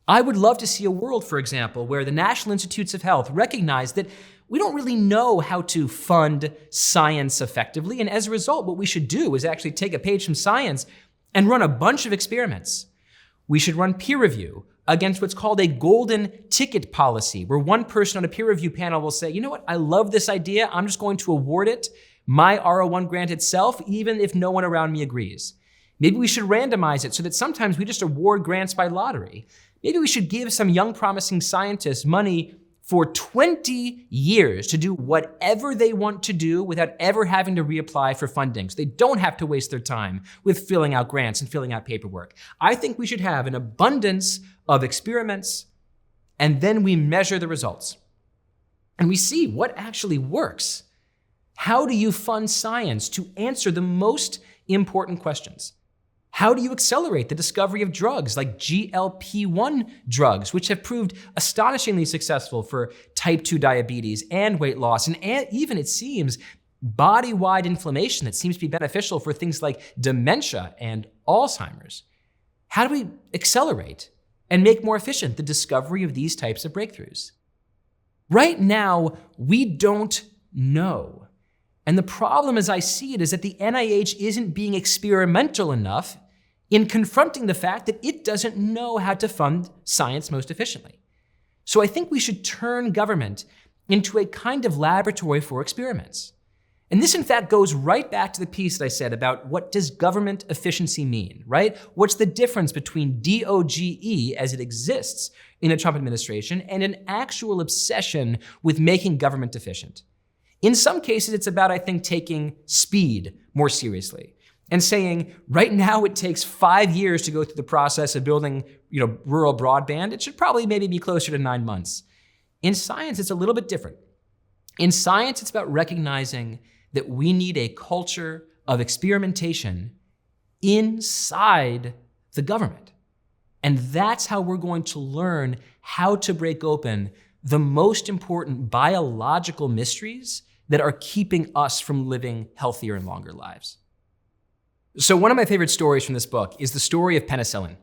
I would love to see a world, for example, where the National Institutes of Health recognize that we don't really know how to fund science effectively, and as a result, what we should do is actually take a page from science and run a bunch of experiments. We should run peer review against what's called a golden ticket policy, where one person on a peer review panel will say, you know what, I love this idea, I'm just going to award it, my R01 grant itself, even if no one around me agrees. Maybe we should randomize it so that sometimes we just award grants by lottery. Maybe we should give some young promising scientists money for 20 years to do whatever they want to do without ever having to reapply for funding, so they don't have to waste their time with filling out grants and filling out paperwork. I think we should have an abundance of experiments, and then we measure the results. And we see what actually works. How do you fund science to answer the most important questions? How do you accelerate the discovery of drugs like GLP-1 drugs, which have proved astonishingly successful for type 2 diabetes and weight loss, and even, it seems, body-wide inflammation that seems to be beneficial for things like dementia and Alzheimer's? How do we accelerate and make more efficient the discovery of these types of breakthroughs? Right now, we don't know. And the problem, as I see it, is that the NIH isn't being experimental enough in confronting the fact that it doesn't know how to fund science most efficiently. So I think we should turn government into a kind of laboratory for experiments. And this, in fact, goes right back to the piece that I said about what does government efficiency mean, right? What's the difference between DOGE as it exists in the Trump administration and an actual obsession with making government efficient? In some cases, it's about, I think, taking speed more seriously and saying, right now it takes 5 years to go through the process of building, rural broadband. It should probably maybe be closer to 9 months. In science, it's a little bit different. In science, it's about recognizing that we need a culture of experimentation inside the government. And that's how we're going to learn how to break open the most important biological mysteries that are keeping us from living healthier and longer lives. So one of my favorite stories from this book is the story of penicillin.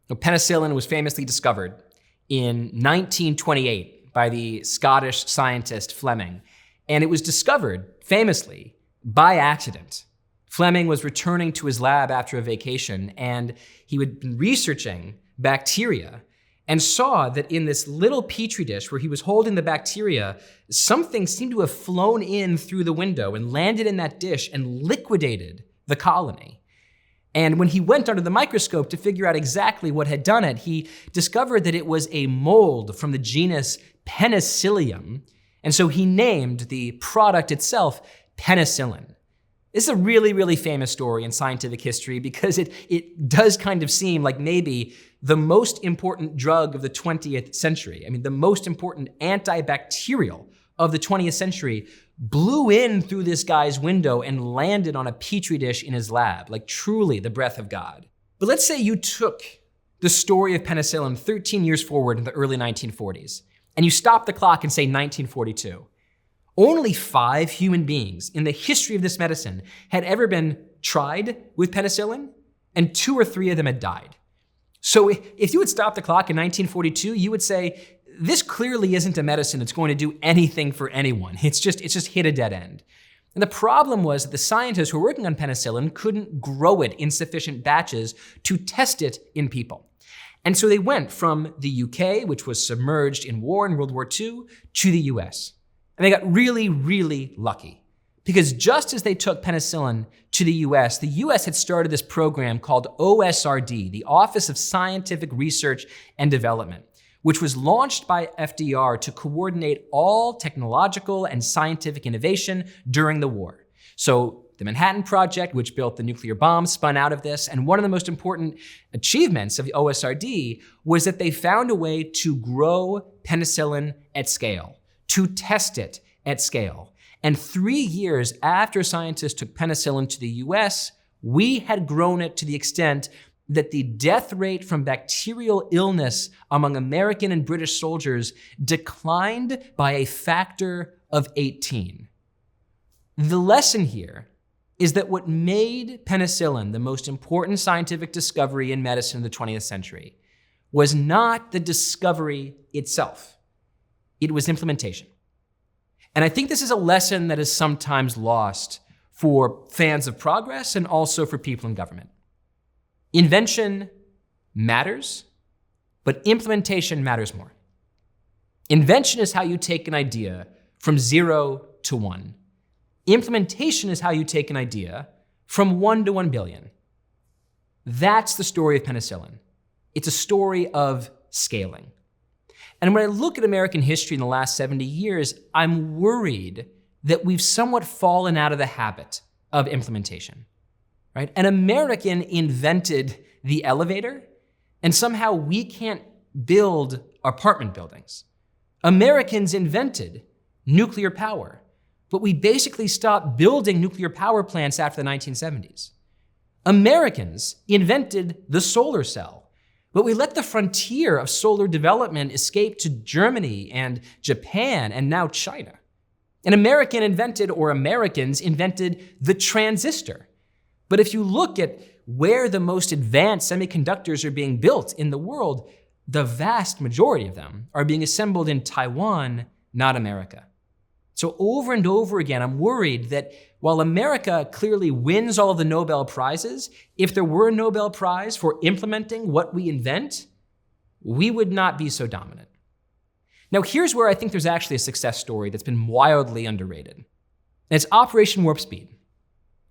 Penicillin was famously discovered in 1928 by the Scottish scientist Fleming, and it was discovered famously by accident. Fleming was returning to his lab after a vacation, and he had been researching bacteria and saw that in this little petri dish where he was holding the bacteria, something seemed to have flown in through the window and landed in that dish and liquidated the colony. And when he went under the microscope to figure out exactly what had done it, he discovered that it was a mold from the genus Penicillium. And so he named the product itself Penicillin. This is a really, really famous story in scientific history because it does kind of seem like maybe the most important drug of the 20th century. I mean, the most important antibacterial of the 20th century blew in through this guy's window and landed on a petri dish in his lab, like truly the breath of God. But let's say you took the story of penicillin 13 years forward in the early 1940s, and you stop the clock and say 1942. Only 5 human beings in the history of this medicine had ever been tried with penicillin, and 2 or 3 of them had died. So if you would stop the clock in 1942, you would say, this clearly isn't a medicine that's going to do anything for anyone. It's just hit a dead end. And the problem was that the scientists who were working on penicillin couldn't grow it in sufficient batches to test it in people. And so they went from the UK, which was submerged in war in World War II, to the US. And they got really, really lucky. Because just as they took penicillin to the US had started this program called OSRD, the Office of Scientific Research and Development, which was launched by FDR to coordinate all technological and scientific innovation during the war. So The Manhattan Project, which built the nuclear bomb, spun out of this. And one of the most important achievements of the OSRD was that they found a way to grow penicillin at scale, to test it at scale. And 3 years after scientists took penicillin to the US, we had grown it to the extent that the death rate from bacterial illness among American and British soldiers declined by a factor of 18. The lesson here is that what made penicillin the most important scientific discovery in medicine in the 20th century was not the discovery itself. It was implementation. And I think this is a lesson that is sometimes lost for fans of progress and also for people in government. Invention matters, but implementation matters more. Invention is how you take an idea from 0 to 1. Implementation is how you take an idea from 1 to 1 billion. That's the story of penicillin. It's a story of scaling. And when I look at American history in the last 70 years, I'm worried that we've somewhat fallen out of the habit of implementation, right? An American invented the elevator, and somehow we can't build apartment buildings. Americans invented nuclear power, but we basically stopped building nuclear power plants after the 1970s. Americans invented the solar cell, but we let the frontier of solar development escape to Germany and Japan and now China. An American invented, or Americans invented, the transistor. But if you look at where the most advanced semiconductors are being built in the world, the vast majority of them are being assembled in Taiwan, not America. So over and over again, I'm worried that while America clearly wins all of the Nobel Prizes, if there were a Nobel Prize for implementing what we invent, we would not be so dominant. Now, here's where I think there's actually a success story that's been wildly underrated. And it's Operation Warp Speed,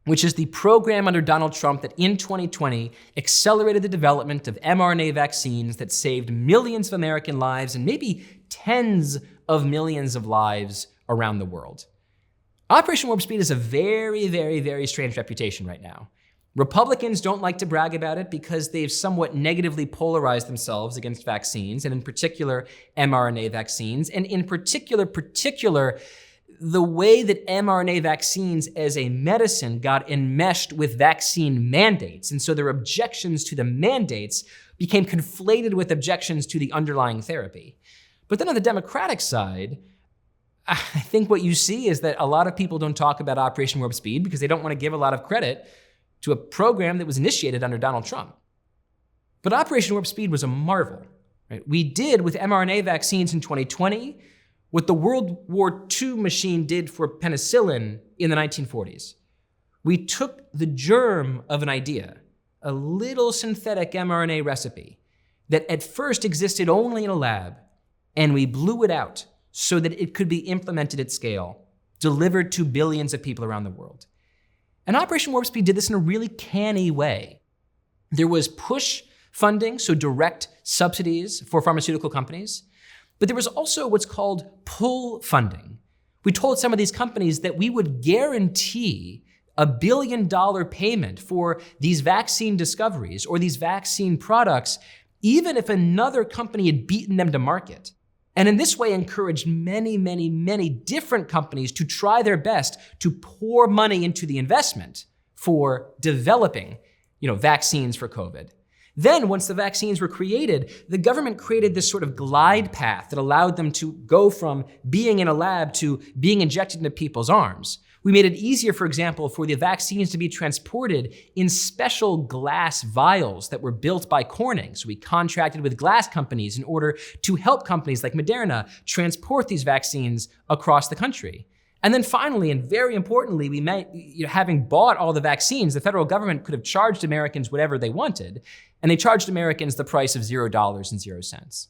which is the program under Donald Trump that in 2020 accelerated the development of mRNA vaccines that saved millions of American lives and maybe tens of millions of lives around the world. Operation Warp Speed has a very, very, very strange reputation right now. Republicans don't like to brag about it because they've somewhat negatively polarized themselves against vaccines, and in particular, mRNA vaccines, and in particular, the way that mRNA vaccines as a medicine got enmeshed with vaccine mandates. And so their objections to the mandates became conflated with objections to the underlying therapy. But then on the Democratic side, I think what you see is that a lot of people don't talk about Operation Warp Speed because they don't want to give a lot of credit to a program that was initiated under Donald Trump. But Operation Warp Speed was a marvel, right? We did with mRNA vaccines in 2020 what the World War II machine did for penicillin in the 1940s. We took the germ of an idea, a little synthetic mRNA recipe that at first existed only in a lab, and we blew it out so that it could be implemented at scale, delivered to billions of people around the world. And Operation Warp Speed did this in a really canny way. There was push funding, so direct subsidies for pharmaceutical companies, but there was also what's called pull funding. We told some of these companies that we would guarantee $1 billion payment for these vaccine discoveries or these vaccine products, even if another company had beaten them to market. And in this way encouraged many, many, many different companies to try their best to pour money into the investment for developing, vaccines for COVID. Then, once the vaccines were created, the government created this sort of glide path that allowed them to go from being in a lab to being injected into people's arms. We made it easier, for example, for the vaccines to be transported in special glass vials that were built by Corning. So we contracted with glass companies in order to help companies like Moderna transport these vaccines across the country. And then finally, and very importantly, having bought all the vaccines, the federal government could have charged Americans whatever they wanted, and they charged Americans the price of $0.00.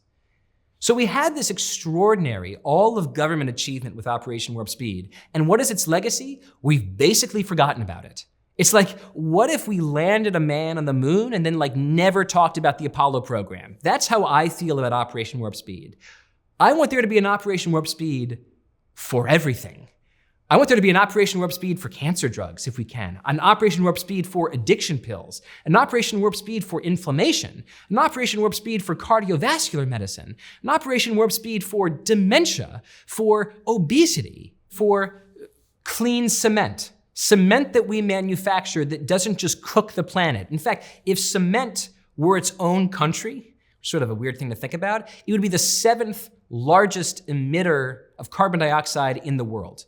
So we had this extraordinary all-of-government achievement with Operation Warp Speed. And what is its legacy? We've basically forgotten about it. It's like, what if we landed a man on the moon and then never talked about the Apollo program? That's how I feel about Operation Warp Speed. I want there to be an Operation Warp Speed for everything. I want there to be an Operation Warp Speed for cancer drugs, if we can, an Operation Warp Speed for addiction pills, an Operation Warp Speed for inflammation, an Operation Warp Speed for cardiovascular medicine, an Operation Warp Speed for dementia, for obesity, for clean cement. Cement that we manufacture that doesn't just cook the planet. In fact, if cement were its own country, sort of a weird thing to think about, it would be the 7th largest emitter of carbon dioxide in the world.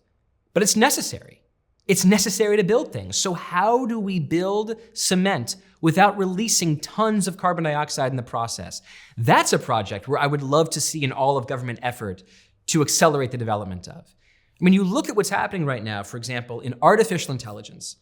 But it's necessary. It's necessary to build things. So how do we build cement without releasing tons of carbon dioxide in the process? That's a project where I would love to see an all-of-government effort to accelerate the development of. When you look at what's happening right now, for example, in artificial intelligence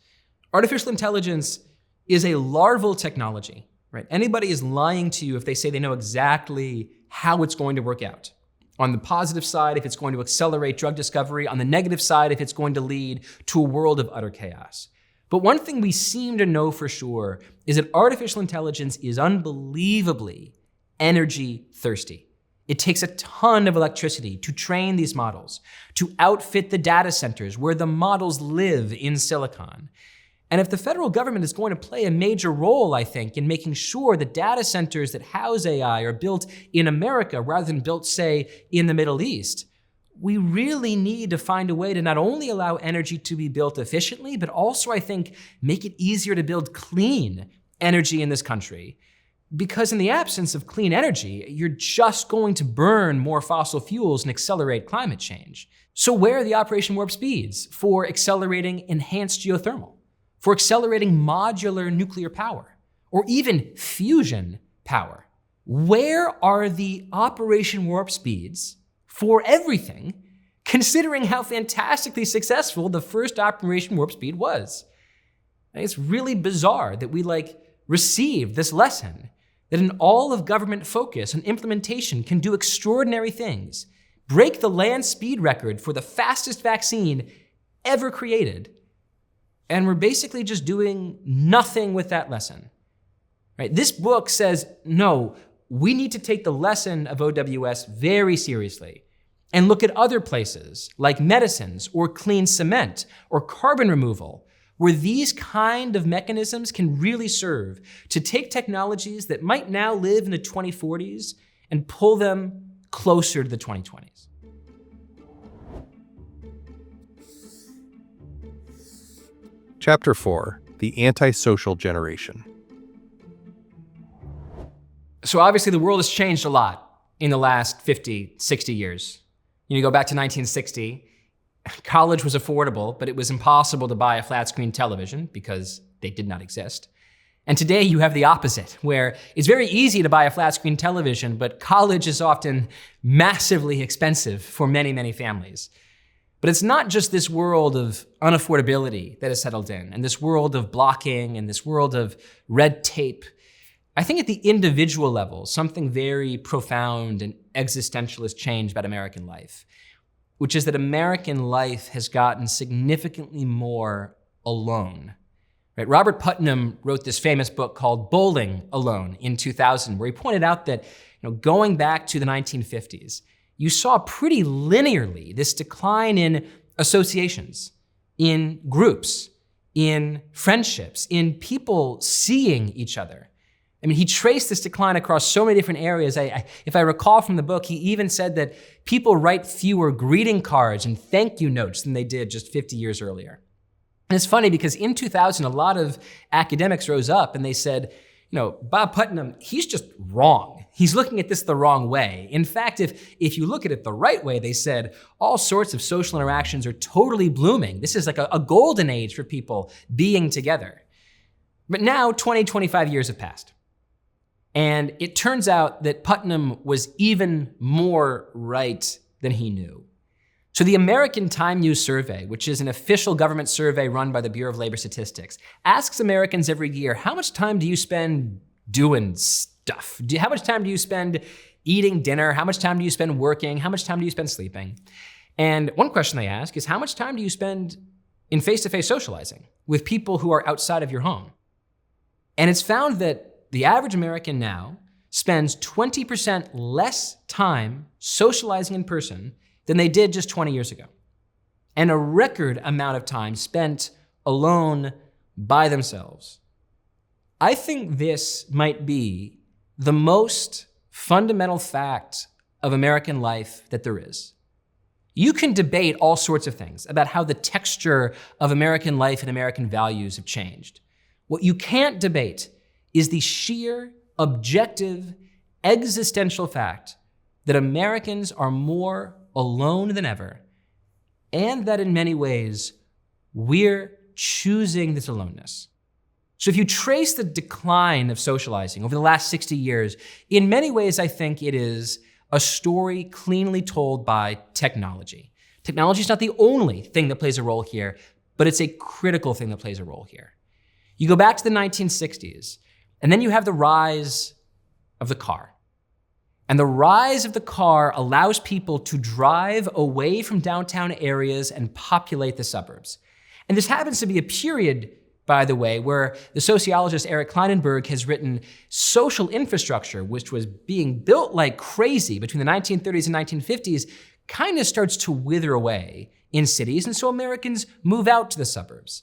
is a larval technology, right? Anybody is lying to you if they say they know exactly how it's going to work out. On the positive side, if it's going to accelerate drug discovery. On the negative side, if it's going to lead to a world of utter chaos. But one thing we seem to know for sure is that artificial intelligence is unbelievably energy thirsty. It takes a ton of electricity to train these models, to outfit the data centers where the models live in silicon. And if the federal government is going to play a major role, I think, in making sure the data centers that house AI are built in America rather than built, say, in the Middle East, we really need to find a way to not only allow energy to be built efficiently, but also, I think, make it easier to build clean energy in this country. Because in the absence of clean energy, you're just going to burn more fossil fuels and accelerate climate change. So where are the Operation Warp Speeds for accelerating enhanced geothermal, for accelerating modular nuclear power, or even fusion power? Where are the Operation Warp Speeds for everything, considering how fantastically successful the first Operation Warp Speed was? It's really bizarre that we received this lesson that an all-of-government focus and implementation can do extraordinary things, break the land speed record for the fastest vaccine ever created, and we're basically just doing nothing with that lesson. Right? This book says, no, we need to take the lesson of OWS very seriously and look at other places like medicines or clean cement or carbon removal, where these kind of mechanisms can really serve to take technologies that might now live in the 2040s and pull them closer to the 2020s. Chapter 4, The Antisocial Generation. So obviously the world has changed a lot in the last 50, 60 years. You go back to 1960, college was affordable, but it was impossible to buy a flat screen television because they did not exist. And today you have the opposite, where it's very easy to buy a flat screen television, but college is often massively expensive for many, many families. But it's not just this world of unaffordability that has settled in, and this world of blocking, and this world of red tape. I think at the individual level, something very profound and existential has changed about American life, which is that American life has gotten significantly more alone. Right? Robert Putnam wrote this famous book called Bowling Alone in 2000, where he pointed out that going back to the 1950s, you saw pretty linearly this decline in associations, in groups, in friendships, in people seeing each other. I mean, he traced this decline across so many different areas. If I recall from the book, he even said that people write fewer greeting cards and thank you notes than they did just 50 years earlier. And it's funny because in 2000, a lot of academics rose up and they said, Bob Putnam, he's just wrong. He's looking at this the wrong way. In fact, if you look at it the right way, they said all sorts of social interactions are totally blooming. This is like a golden age for people being together. But now 20, 25 years have passed. And it turns out that Putnam was even more right than he knew. So the American Time Use Survey, which is an official government survey run by the Bureau of Labor Statistics, asks Americans every year, how much time do you spend doing stuff? How much time do you spend eating dinner? How much time do you spend working? How much time do you spend sleeping? And one question they ask is, how much time do you spend in face-to-face socializing with people who are outside of your home? And it's found that the average American now spends 20% less time socializing in person than they did just 20 years ago. and a record amount of time spent alone by themselves. I think this might be the most fundamental fact of American life that there is. You can debate all sorts of things about how the texture of American life and American values have changed. What you can't debate is the sheer, objective, existential fact that Americans are more alone than ever, and that in many ways, we're choosing this aloneness. So if you trace the decline of socializing over the last 60 years, in many ways, I think it is a story cleanly told by technology. Technology is not the only thing that plays a role here, but it's a critical thing that plays a role here. You go back to the 1960s, and then you have the rise of the car. And the rise of the car allows people to drive away from downtown areas and populate the suburbs. And this happens to be a period, by the way, where the sociologist Eric Kleinenberg has written social infrastructure, which was being built like crazy between the 1930s and 1950s, kind of starts to wither away in cities, and so Americans move out to the suburbs.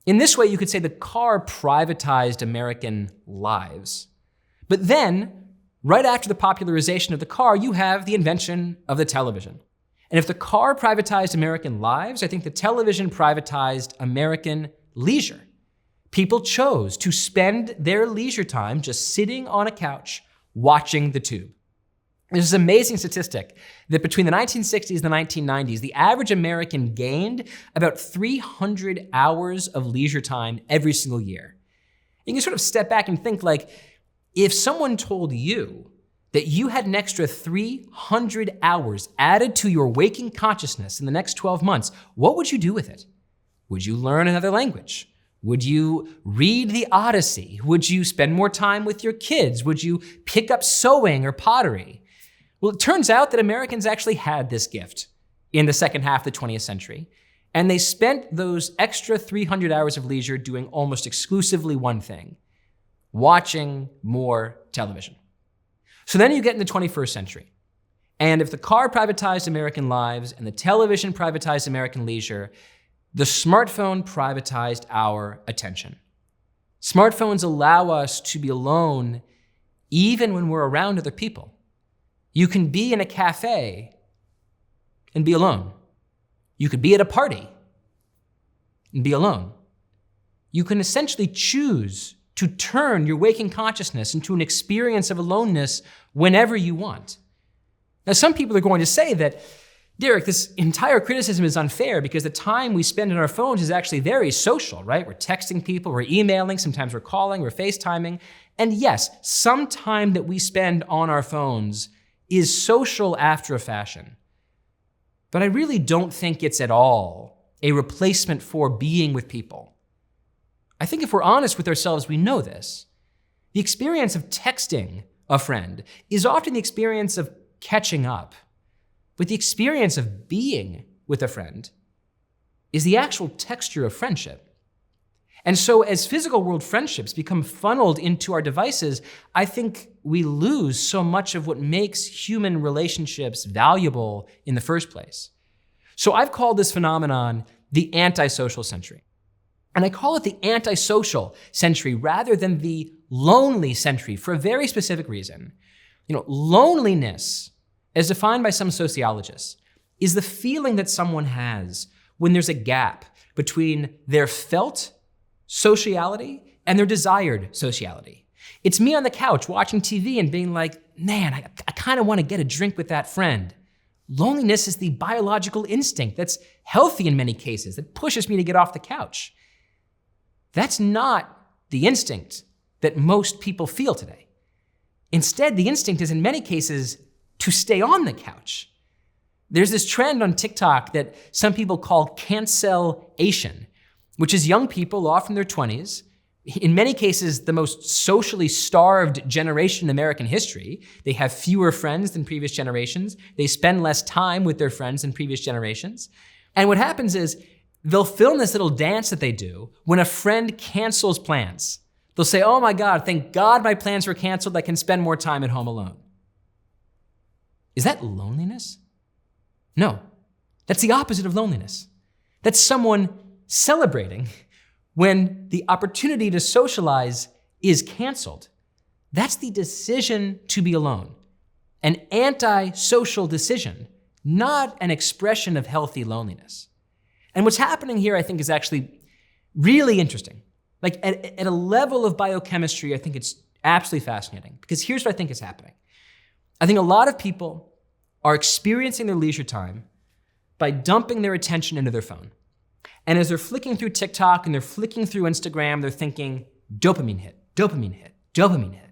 In this way, you could say the car privatized American lives. But then, right after the popularization of the car, you have the invention of the television. And if the car privatized American lives, I think the television privatized American leisure. People chose to spend their leisure time just sitting on a couch watching the tube. There's this amazing statistic that between the 1960s and the 1990s, the average American gained about 300 hours of leisure time every single year. You can sort of step back and think, like, if someone told you that you had an extra 300 hours added to your waking consciousness in the next 12 months, what would you do with it? Would you learn another language? Would you read the Odyssey? Would you spend more time with your kids? Would you pick up sewing or pottery? Well, it turns out that Americans actually had this gift in the second half of the 20th century, and they spent those extra 300 hours of leisure doing almost exclusively one thing: watching more television. So then you get in the 21st century, and if the car privatized American lives and the television privatized American leisure, the smartphone privatized our attention. Smartphones allow us to be alone even when we're around other people. You can be in a cafe and be alone. You could be at a party and be alone. You can essentially choose to turn your waking consciousness into an experience of aloneness whenever you want. Now, some people are going to say that, Derek, this entire criticism is unfair because the time we spend on our phones is actually very social, right? We're texting people, we're emailing, sometimes we're calling, we're FaceTiming. And yes, some time that we spend on our phones is social after a fashion. But I really don't think it's at all a replacement for being with people. I think if we're honest with ourselves, we know this. The experience of texting a friend is often the experience of catching up. But the experience of being with a friend is the actual texture of friendship. And so as physical world friendships become funneled into our devices, I think we lose so much of what makes human relationships valuable in the first place. So I've called this phenomenon the antisocial century. And I call it the antisocial century rather than the lonely century for a very specific reason. Loneliness, as defined by some sociologists, is the feeling that someone has when there's a gap between their felt sociality and their desired sociality. It's me on the couch watching TV and being like, man, I kind of want to get a drink with that friend. Loneliness is the biological instinct that's healthy in many cases, that pushes me to get off the couch. That's not the instinct that most people feel today. Instead, the instinct is in many cases to stay on the couch. There's this trend on TikTok that some people call cancel-ation, which is young people, often in their 20s, in many cases the most socially starved generation in American history. They have fewer friends than previous generations. They spend less time with their friends than previous generations. And what happens is they'll film this little dance that they do when a friend cancels plans. They'll say, oh my God, thank God my plans were canceled. I can spend more time at home alone. Is that loneliness? No, that's the opposite of loneliness. That's someone celebrating when the opportunity to socialize is canceled. That's the decision to be alone. An anti-social decision, not an expression of healthy loneliness. And what's happening here, I think, is actually really interesting. Like at a level of biochemistry, I think it's absolutely fascinating, because here's what I think is happening. I think a lot of people are experiencing their leisure time by dumping their attention into their phone. And as they're flicking through TikTok and they're flicking through Instagram, they're thinking, dopamine hit, dopamine hit, dopamine hit.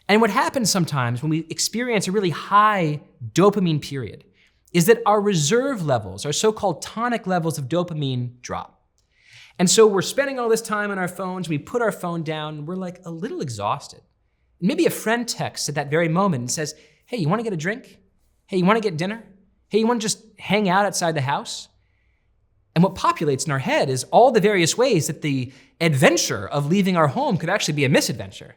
And what happens sometimes when we experience a really high dopamine period is that our reserve levels, our so-called tonic levels of dopamine, drop. And so we're spending all this time on our phones, we put our phone down, and we're like a little exhausted. Maybe a friend texts at that very moment and says, hey, you wanna get a drink? Hey, you wanna get dinner? Hey, you wanna just hang out outside the house? And what populates in our head is all the various ways that the adventure of leaving our home could actually be a misadventure.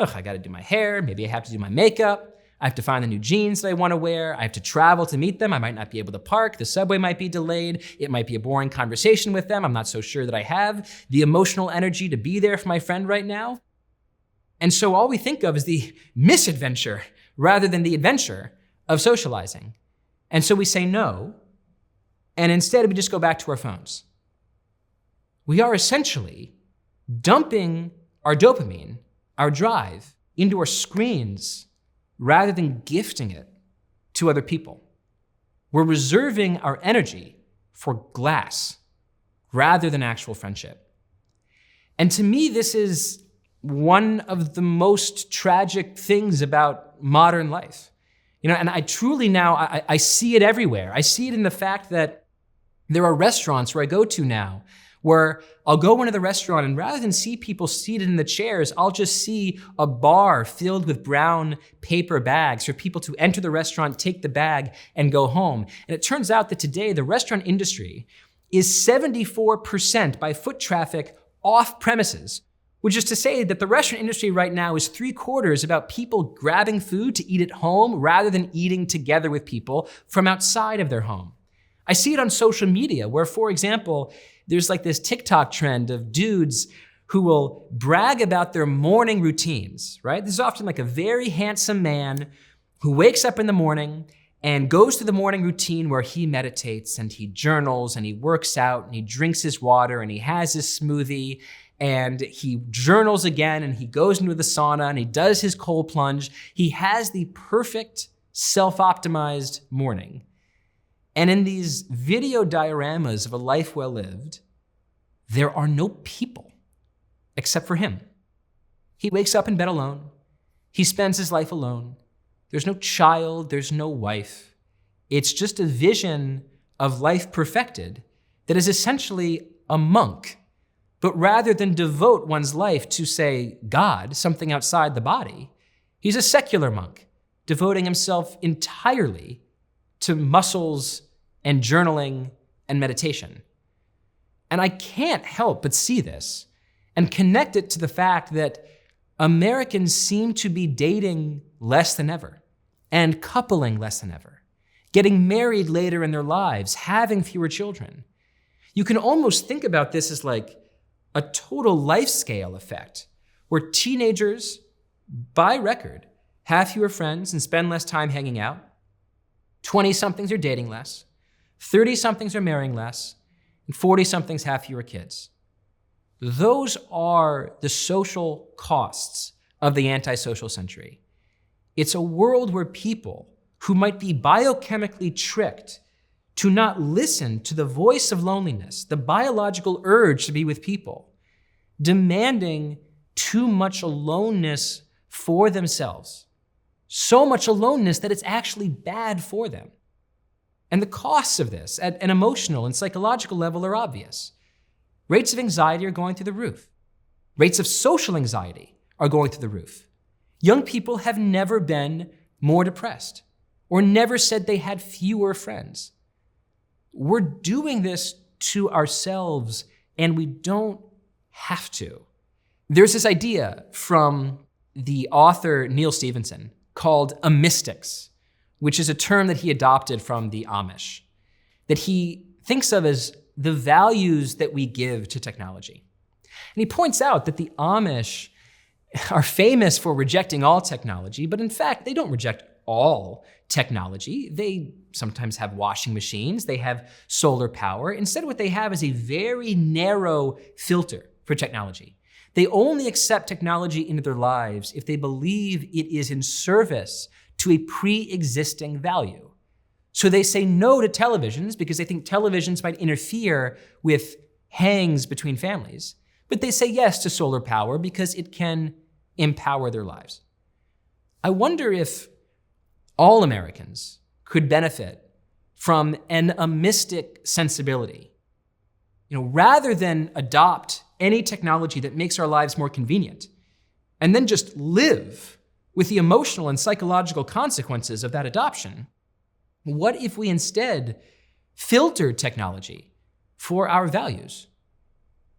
Ugh, I gotta do my hair, maybe I have to do my makeup, I have to find the new jeans that I wanna wear, I have to travel to meet them, I might not be able to park, the subway might be delayed, it might be a boring conversation with them, I'm not so sure that I have the emotional energy to be there for my friend right now. And so all we think of is the misadventure rather than the adventure of socializing. And so we say no, and instead we just go back to our phones. We are essentially dumping our dopamine, our drive, into our screens rather than gifting it to other people. We're reserving our energy for glass rather than actual friendship. And to me, this is one of the most tragic things about modern life. And I truly now, I see it everywhere. I see it in the fact that there are restaurants where I go to now where I'll go into the restaurant and rather than see people seated in the chairs, I'll just see a bar filled with brown paper bags for people to enter the restaurant, take the bag, and go home. And it turns out that today the restaurant industry is 74% by foot traffic off premises, which is to say that the restaurant industry right now is 3/4 about people grabbing food to eat at home rather than eating together with people from outside of their home. I see it on social media where, for example, there's like this TikTok trend of dudes who will brag about their morning routines, right? This is often like a very handsome man who wakes up in the morning and goes through the morning routine where he meditates and he journals and he works out and he drinks his water and he has his smoothie and he journals again and he goes into the sauna and he does his cold plunge. He has the perfect self-optimized morning. And in these video dioramas of a life well lived, there are no people except for him. He wakes up in bed alone. He spends his life alone. There's no child, there's no wife. It's just a vision of life perfected that is essentially a monk. But rather than devote one's life to, say, God, something outside the body, he's a secular monk, devoting himself entirely to muscles and journaling and meditation. And I can't help but see this and connect it to the fact that Americans seem to be dating less than ever and coupling less than ever, getting married later in their lives, having fewer children. You can almost think about this as like a total life scale effect where teenagers, by record, have fewer friends and spend less time hanging out. 20-somethings are dating less. 30-somethings are marrying less. And 40-somethings have fewer kids. Those are the social costs of the antisocial century. It's a world where people who might be biochemically tricked to not listen to the voice of loneliness, the biological urge to be with people, demanding too much aloneness for themselves. So much aloneness that it's actually bad for them. And the costs of this at an emotional and psychological level are obvious. Rates of anxiety are going through the roof. Rates of social anxiety are going through the roof. Young people have never been more depressed or never said they had fewer friends. We're doing this to ourselves and we don't have to. There's this idea from the author Neil Stephenson called Amistics, which is a term that he adopted from the Amish, that he thinks of as the values that we give to technology. And he points out that the Amish are famous for rejecting all technology, but in fact, they don't reject all technology. They sometimes have washing machines, they have solar power. Instead, what they have is a very narrow filter for technology. They only accept technology into their lives if they believe it is in service to a pre-existing value. So they say no to televisions because they think televisions might interfere with hangs between families. But they say yes to solar power because it can empower their lives. I wonder if all Americans could benefit from an amistic sensibility. Rather than adopt any technology that makes our lives more convenient, and then just live with the emotional and psychological consequences of that adoption, what if we instead filtered technology for our values?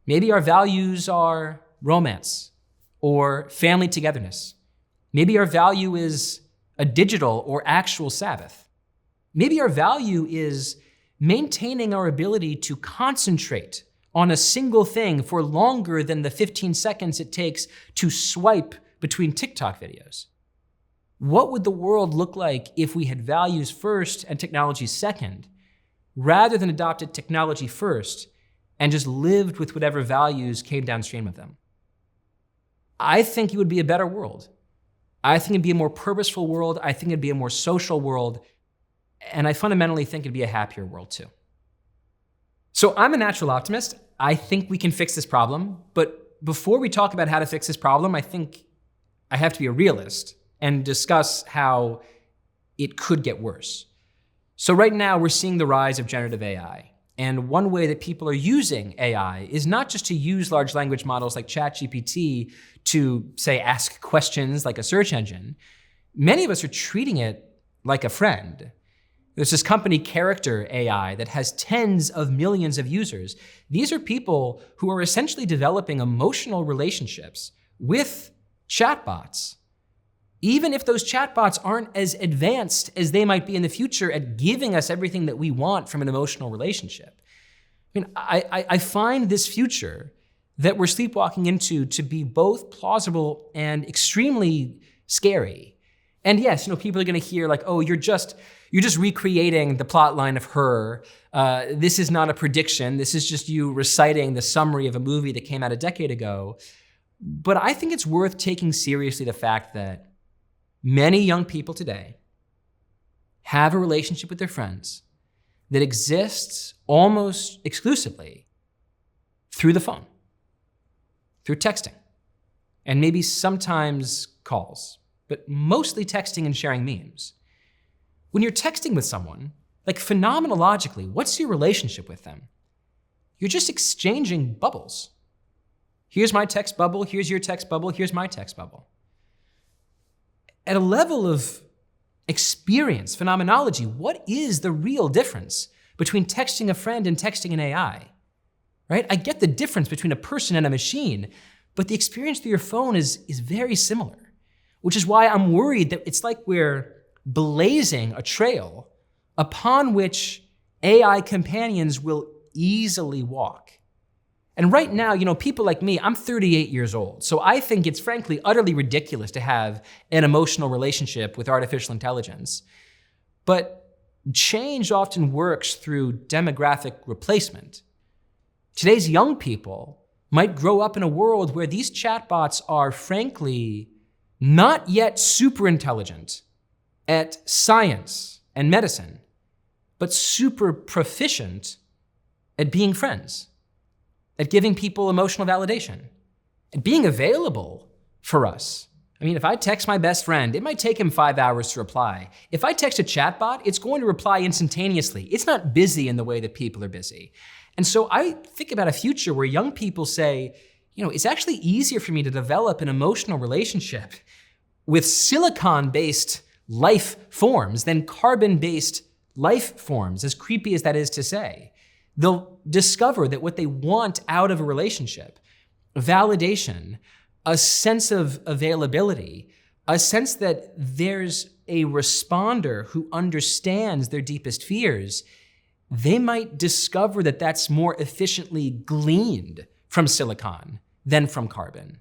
Maybe our values are romance or family togetherness. Maybe our value is a digital or actual Sabbath. Maybe our value is maintaining our ability to concentrate on a single thing for longer than the 15 seconds it takes to swipe between TikTok videos. What would the world look like if we had values first and technology second, rather than adopted technology first and just lived with whatever values came downstream of them? I think it would be a better world. I think it'd be a more purposeful world. I think it'd be a more social world. And I fundamentally think it'd be a happier world too. So I'm a natural optimist. I think we can fix this problem. But before we talk about how to fix this problem, I think I have to be a realist and discuss how it could get worse. So right now we're seeing the rise of generative AI. And one way that people are using AI is not just to use large language models like ChatGPT to, say, ask questions like a search engine. Many of us are treating it like a friend. There's this company, Character AI, that has tens of millions of users. These are people who are essentially developing emotional relationships with chatbots, even if those chatbots aren't as advanced as they might be in the future at giving us everything that we want from an emotional relationship. I find this future that we're sleepwalking into to be both plausible and extremely scary. And yes, people are gonna hear like, oh, you're just recreating the plot line of Her. This is not a prediction. This is just you reciting the summary of a movie that came out a decade ago. But I think it's worth taking seriously the fact that many young people today have a relationship with their friends that exists almost exclusively through the phone, through texting, and maybe sometimes calls, but mostly texting and sharing memes. When you're texting with someone, like phenomenologically, what's your relationship with them? You're just exchanging bubbles. Here's my text bubble, here's your text bubble, here's my text bubble. At a level of experience, phenomenology, what is the real difference between texting a friend and texting an AI? Right? I get the difference between a person and a machine, but the experience through your phone is very similar, which is why I'm worried that it's like we're blazing a trail upon which AI companions will easily walk. And right now, people like me, I'm 38 years old, so I think it's frankly utterly ridiculous to have an emotional relationship with artificial intelligence. But change often works through demographic replacement. Today's young people might grow up in a world where these chatbots are frankly not yet super intelligent at science and medicine, but super proficient at being friends, at giving people emotional validation, at being available for us. If I text my best friend, it might take him 5 hours to reply. If I text a chatbot, it's going to reply instantaneously. It's not busy in the way that people are busy. And so I think about a future where young people say, it's actually easier for me to develop an emotional relationship with silicon-based life forms than carbon-based life forms, as creepy as that is to say. They'll discover that what they want out of a relationship, validation, a sense of availability, a sense that there's a responder who understands their deepest fears, they might discover that that's more efficiently gleaned from silicon than from carbon.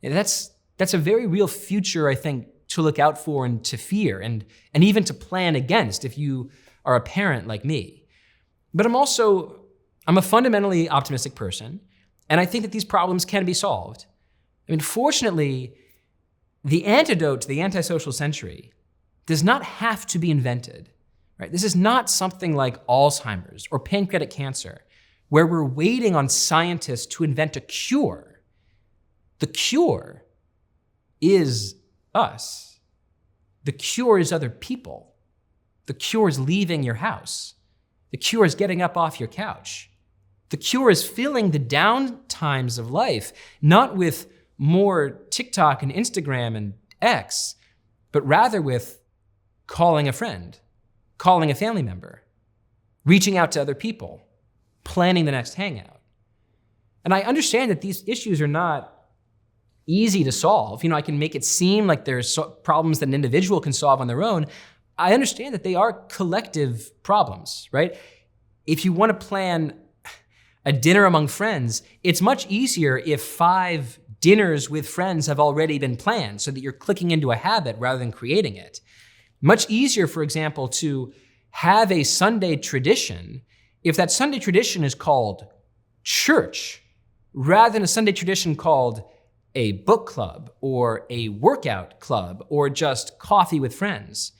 And that's a very real future, I think, to look out for and to fear and even to plan against if you are a parent like me. But I'm a fundamentally optimistic person, and I think that these problems can be solved. I mean, fortunately, the antidote to the antisocial century does not have to be invented, right? This is not something like Alzheimer's or pancreatic cancer, where we're waiting on scientists to invent a cure. The cure is us. The cure is other people. The cure is leaving your house. The cure is getting up off your couch. The cure is filling the down times of life, not with more TikTok and Instagram and X, but rather with calling a friend, calling a family member, reaching out to other people, planning the next hangout. And I understand that these issues are not easy to solve. I can make it seem like there's problems that an individual can solve on their own. I understand that they are collective problems, right? If you want to plan a dinner among friends, it's much easier if 5 dinners with friends have already been planned so that you're clicking into a habit rather than creating it. Much easier, for example, to have a Sunday tradition if that Sunday tradition is called church rather than a Sunday tradition called a book club or a workout club or just coffee with friends,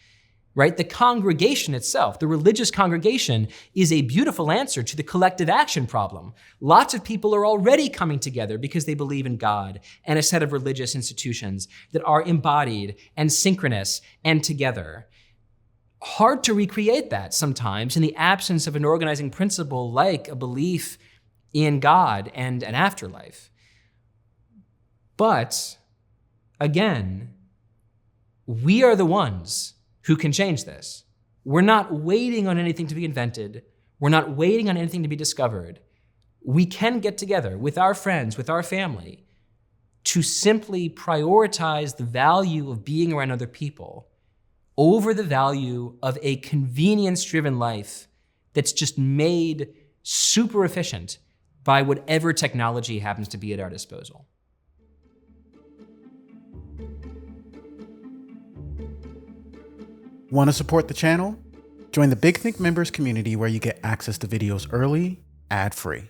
right? The congregation itself, the religious congregation, is a beautiful answer to the collective action problem. Lots of people are already coming together because they believe in God and a set of religious institutions that are embodied and synchronous and together. Hard to recreate that sometimes in the absence of an organizing principle like a belief in God and an afterlife. But again, we are the ones who can change this. We're not waiting on anything to be invented. We're not waiting on anything to be discovered. We can get together with our friends, with our family, to simply prioritize the value of being around other people over the value of a convenience-driven life that's just made super efficient by whatever technology happens to be at our disposal. Want to support the channel? Join the Big Think members community where you get access to videos early, ad-free.